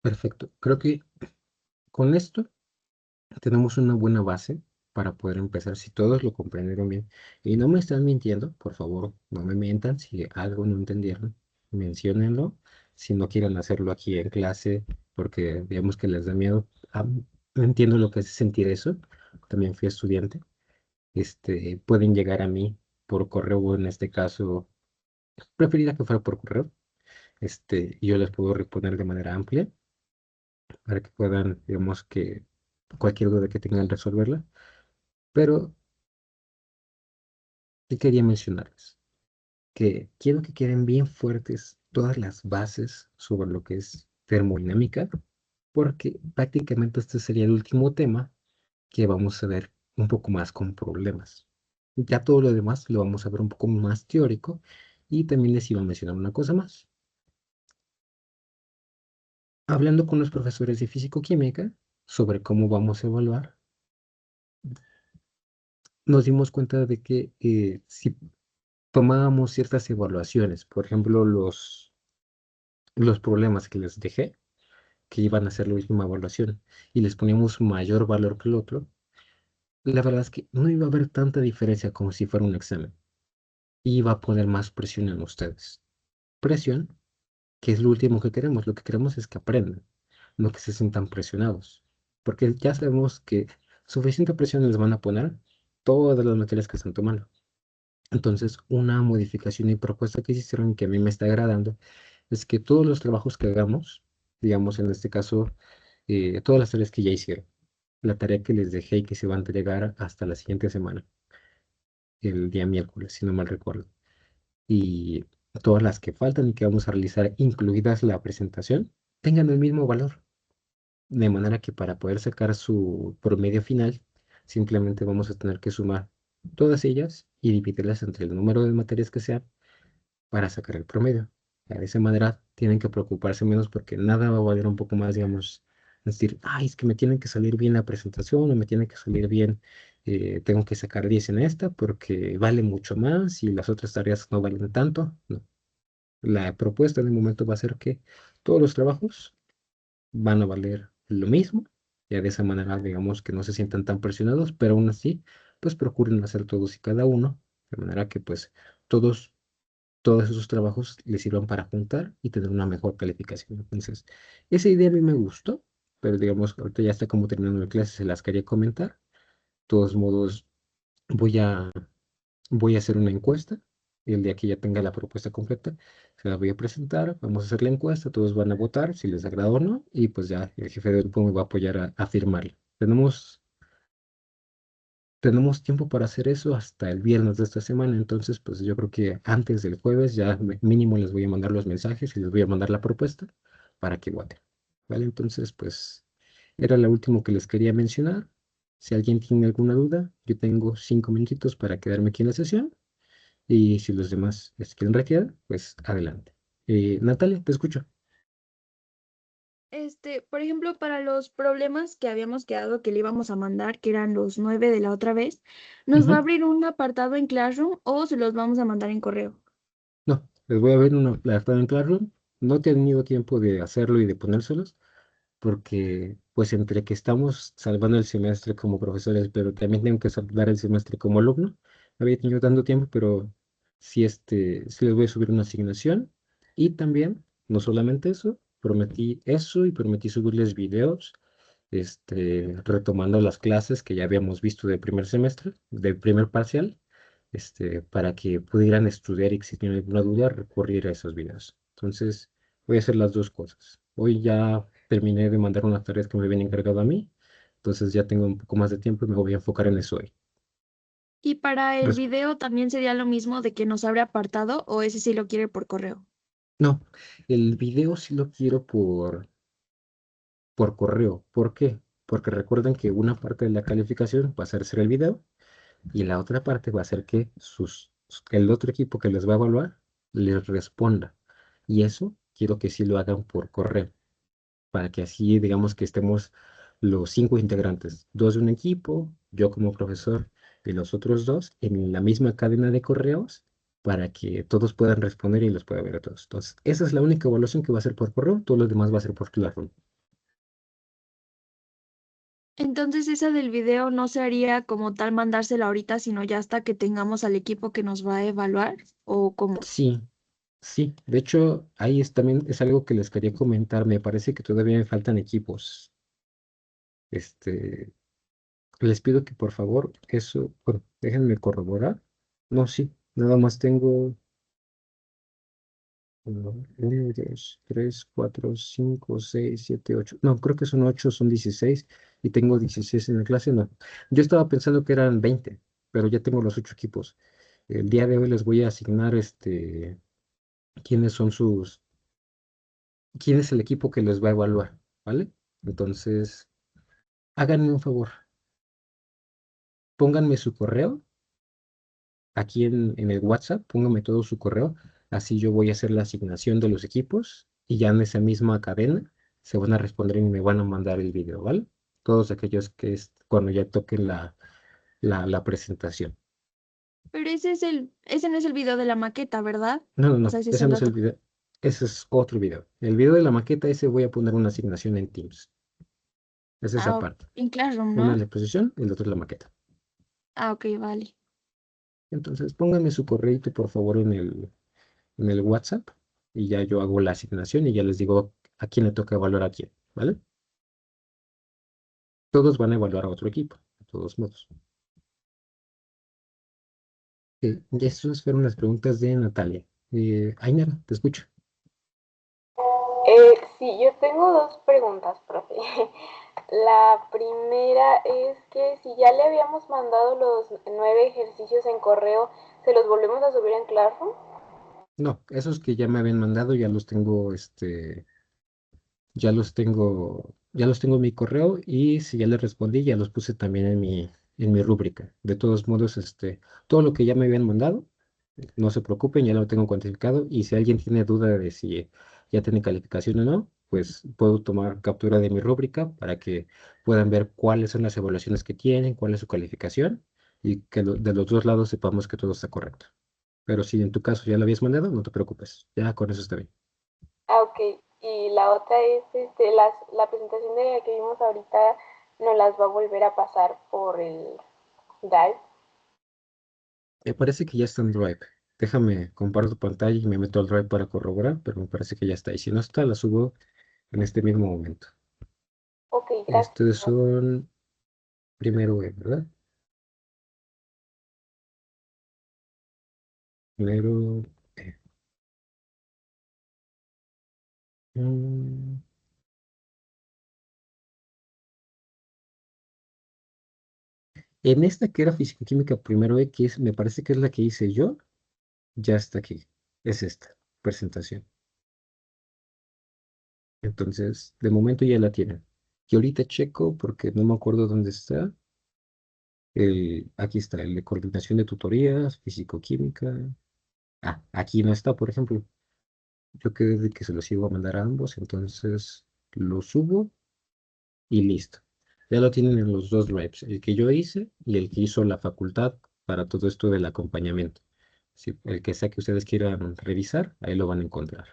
Perfecto. Creo que con esto tenemos una buena base para poder empezar si todos lo comprendieron bien. Y no me están mintiendo, por favor, no me mientan. Si algo no entendieron, menciónenlo. Si no quieren hacerlo aquí en clase, porque digamos que les da miedo. No entiendo lo que es sentir eso. También fui estudiante. Pueden llegar a mí por correo, o en este caso, preferiría que fuera por correo. Y yo les puedo responder de manera amplia para que puedan, digamos que cualquier duda que tengan resolverla. Pero sí quería mencionarles que quiero que queden bien fuertes todas las bases sobre lo que es termodinámica, porque prácticamente este sería el último tema que vamos a ver un poco más con problemas. Ya todo lo demás lo vamos a ver un poco más teórico y también les iba a mencionar una cosa más. Hablando con los profesores de físico-química sobre cómo vamos a evaluar, nos dimos cuenta de que si tomábamos ciertas evaluaciones, por ejemplo, los problemas que les dejé, que iban a ser la última evaluación, y les poníamos mayor valor que el otro, la verdad es que no iba a haber tanta diferencia como si fuera un examen. Iba a poner más presión en ustedes. Presión, que es lo último que queremos. Lo que queremos es que aprendan, no que se sientan presionados. Porque ya sabemos que suficiente presión les van a poner todas las materias que están tomando. Entonces, una modificación y propuesta que hicieron y que a mí me está agradando es que todos los trabajos que hagamos digamos en este caso, todas las tareas que ya hicieron, la tarea que les dejé y que se va a entregar hasta la siguiente semana, el día miércoles, si no mal recuerdo. Y todas las que faltan y que vamos a realizar, incluidas la presentación, tengan el mismo valor. De manera que para poder sacar su promedio final, simplemente vamos a tener que sumar todas ellas y dividirlas entre el número de materias que sean para sacar el promedio. De esa manera tienen que preocuparse menos porque nada va a valer un poco más, digamos, es decir, ay, es que me tiene que salir bien la presentación o me tiene que salir bien, tengo que sacar 10 en esta porque vale mucho más y las otras tareas no valen tanto. No. La propuesta en el momento va a ser que todos los trabajos van a valer lo mismo. Ya de esa manera, digamos que no se sientan tan presionados, pero aún así, pues procuren hacer todos y cada uno, de manera que pues todos, todos esos trabajos les sirvan para juntar y tener una mejor calificación. Entonces, esa idea a mí me gustó, pero digamos, ahorita ya está como terminando la clase, se las quería comentar. De todos modos, voy a voy a hacer una encuesta y el día que ya tenga la propuesta completa, se la voy a presentar, vamos a hacer la encuesta, todos van a votar si les agrada o no y pues ya el jefe de grupo me va a apoyar a firmarla. Tenemos tiempo para hacer eso hasta el viernes de esta semana, entonces pues yo creo que antes del jueves ya mínimo les voy a mandar los mensajes y les voy a mandar la propuesta para que voten. ¿Vale? Entonces pues era lo último que les quería mencionar. Si alguien tiene alguna duda, yo tengo 5 minutitos para quedarme aquí en la sesión. Y si los demás quieren retirar, pues adelante. Natalia, te escucho. Por ejemplo, para los problemas que habíamos quedado que le íbamos a mandar, que eran los 9 de la otra vez, ¿nos va a Ujú. abrir un apartado en Classroom o se los vamos a mandar en correo? No, les voy a ver una plataforma en Classroom. No he tenido tiempo de hacerlo y de ponérselos, porque pues entre que estamos salvando el semestre como profesores, pero también tengo que salvar el semestre como alumno, no había tenido tanto tiempo, pero sí, sí les voy a subir una asignación. Y también, no solamente eso, prometí eso y prometí subirles videos, retomando las clases que ya habíamos visto de primer semestre, de primer parcial, para que pudieran estudiar y si tienen alguna duda, recurrir a esos videos. Entonces, voy a hacer las dos cosas. Hoy ya terminé de mandar unas tareas que me habían encargado a mí, entonces ya tengo un poco más de tiempo y me voy a enfocar en eso hoy. Y para el Res- video también sería lo mismo de que nos abre apartado o ese sí lo quiere por correo. no, el video sí lo quiero por correo. ¿Por qué? Porque recuerden que una parte de la calificación va a ser el video y la otra parte va a ser que el otro equipo que les va a evaluar les responda. Y eso quiero que sí lo hagan por correo, para que así digamos que estemos los 5 integrantes, dos de un equipo, yo como profesor y los otros dos en la misma cadena de correos para que todos puedan responder y los pueda ver a todos. Entonces, esa es la única evaluación que va a ser por correo, todo lo demás va a ser por Classroom. Entonces esa del video no se haría como tal mandársela ahorita, sino ya hasta que tengamos al equipo que nos va a evaluar o cómo. Sí, sí, de hecho, ahí también es algo que les quería comentar, me parece que todavía me faltan equipos. Este, Les pido que por favor, eso, bueno, déjenme corroborar. No, sí, nada más tengo 1, 2, 3, 4, 5, 6, 7, 8. No, creo que son 8, son 16 y tengo 16 en la clase. No, yo estaba pensando que eran 20, pero ya tengo los 8 equipos. El día de hoy les voy a asignar quiénes son quién es el equipo que les va a evaluar, ¿vale? Entonces, háganme un favor, pónganme su correo aquí en el WhatsApp, póngame todo su correo, así yo voy a hacer la asignación de los equipos y ya en esa misma cadena se van a responder y me van a mandar el video, ¿vale? Todos aquellos que es cuando ya toquen la presentación. Pero ese no es el video de la maqueta, ¿verdad? No, no, O no, sea, ese es ese el no es el otro. video, ese es otro video. El video de la maqueta, ese voy a poner una asignación en Teams. Es esa Ah, parte. en Classroom, Una es ¿no? la exposición y el otro es la maqueta. Ah, ok, vale. Entonces, pónganme su correo, por favor, en el WhatsApp y ya yo hago la asignación y ya les digo a quién le toca evaluar a quién, ¿vale? Todos van a evaluar a otro equipo, de todos modos. Y esas fueron las preguntas de Natalia. Ainara, te escucho. Sí, yo tengo dos preguntas, profe. La primera es que si ya le habíamos mandado los 9 ejercicios en correo, ¿se los volvemos a subir en Classroom? No, esos que ya me habían mandado ya los tengo, ya los tengo en mi correo y si ya les respondí, ya los puse también en mi rúbrica. De todos modos, todo lo que ya me habían mandado, no se preocupen, ya lo tengo cuantificado y si alguien tiene duda de si ya tiene calificación o no, pues puedo tomar captura de mi rúbrica para que puedan ver cuáles son las evaluaciones que tienen, cuál es su calificación y que de los dos lados sepamos que todo está correcto. Pero si en tu caso ya lo habías mandado, no te preocupes, ya con eso está bien. Ah, ok. Y la otra es, la presentación de la que vimos ahorita nos las va a volver a pasar por el Drive. Me parece que ya está en Drive. Déjame, comparto pantalla y me meto al Drive para corroborar, pero me parece que ya está. Y si no está, la subo en este mismo momento. Ok, gracias. Estos son primero E, ¿verdad? Primero E. Mm, En esta que era Físico-Química primero E, me parece que es la que hice yo, ya está aquí. Es esta presentación. Entonces, de momento ya la tienen. Y ahorita checo porque no me acuerdo dónde está. Aquí está, el de coordinación de tutorías, Físico-Química. Ah, aquí no está, por ejemplo. Yo quedé de que se los iba a mandar a ambos, entonces lo subo y listo. Ya lo tienen en los dos drives, el que yo hice y el que hizo la facultad para todo esto del acompañamiento. Sí, el que sea que ustedes quieran revisar, ahí lo van a encontrar.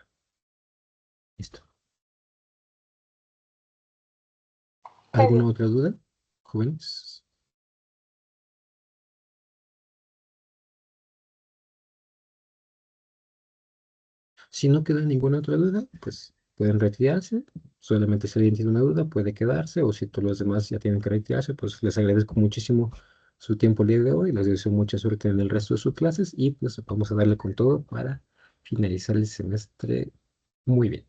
Listo. Gracias. ¿Alguna otra duda, jóvenes? Si no queda ninguna otra duda, pues pueden retirarse. Solamente si alguien tiene una duda, puede quedarse. O si todos los demás ya tienen que retirarse, pues les agradezco muchísimo su tiempo el día de hoy. Les deseo mucha suerte en el resto de sus clases y pues vamos a darle con todo para finalizar el semestre muy bien.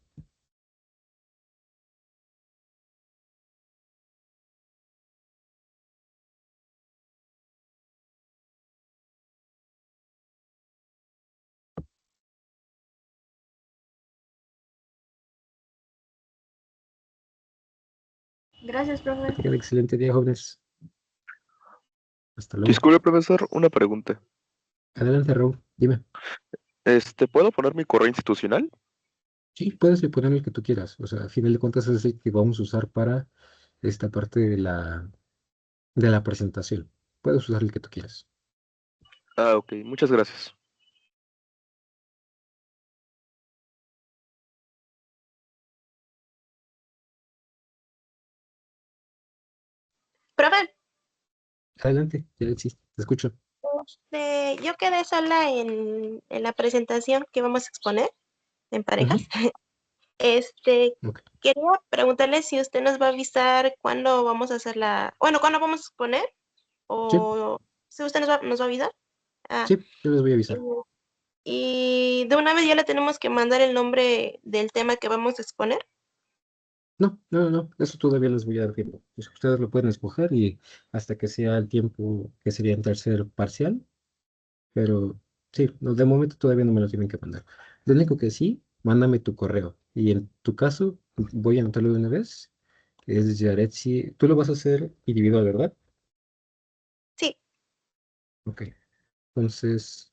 Gracias, Que profe. tengan un excelente día, jóvenes. Hasta luego. Disculpe, profesor, una pregunta. Adelante, Raúl. Dime. ¿Puedo poner mi correo institucional? Sí, puedes poner el que tú quieras. O sea, a final de cuentas es el que vamos a usar para esta parte de la presentación. Puedes usar el que tú quieras. Ah, ok, muchas gracias. Profe, Adelante, ya sí, te escucho. yo quedé sola en la presentación que vamos a exponer en parejas. Ujú, ok. Quería preguntarle si usted nos va a avisar cuándo vamos a hacer cuándo vamos a exponer, Sí, o si usted nos va a avisar. Ah, sí, yo les voy a y, avisar. y de una vez ya le tenemos que mandar el nombre del tema que vamos a exponer. No, no, no, no, eso todavía les voy a dar tiempo. Pues ustedes lo pueden escoger y hasta que sea el tiempo que sería en tercer parcial, pero sí, no, de momento todavía no me lo tienen que mandar. Lo único que sí, mándame tu correo. Y en tu caso, voy a anotarlo de una vez. Es Yaretsi, tú lo vas a hacer individual, ¿verdad? Sí, Ok, entonces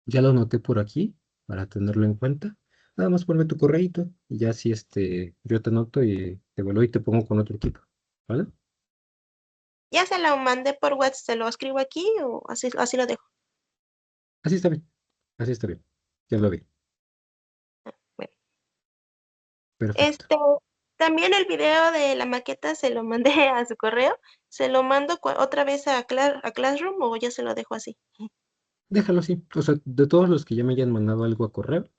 ya lo anoté por aquí para tenerlo en cuenta. Nada más ponme tu correíto y ya si yo te anoto y te vuelvo y te pongo con otro equipo, ¿vale? ya se lo mandé por WhatsApp, se lo escribo aquí o así lo dejo. Así está bien, así está bien. Ya lo vi. Bueno, Perfecto. este, también el video de la maqueta se lo mandé a su correo. ¿Se lo mando otra vez a Classroom o ya se lo dejo así? Déjalo así. O sea, de todos los que ya me hayan mandado algo a correo,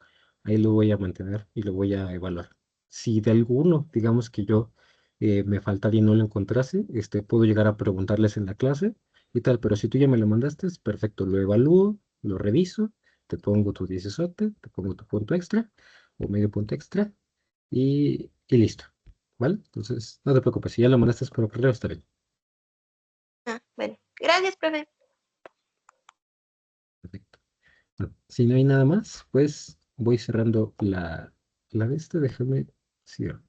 ahí lo voy a mantener y lo voy a evaluar. Si de alguno, digamos que yo me faltaría y no lo encontrase, puedo llegar a preguntarles en la clase y tal, pero si tú ya me lo mandaste, perfecto, lo evalúo, lo reviso, te pongo tu 10, te pongo tu punto extra, o medio punto extra y listo, ¿vale? Entonces, no te preocupes, si ya lo mandaste por correo, está bien. Bueno, gracias, profe. Perfecto. Bueno, si no hay nada más, pues voy cerrando la de esta, déjame cierro.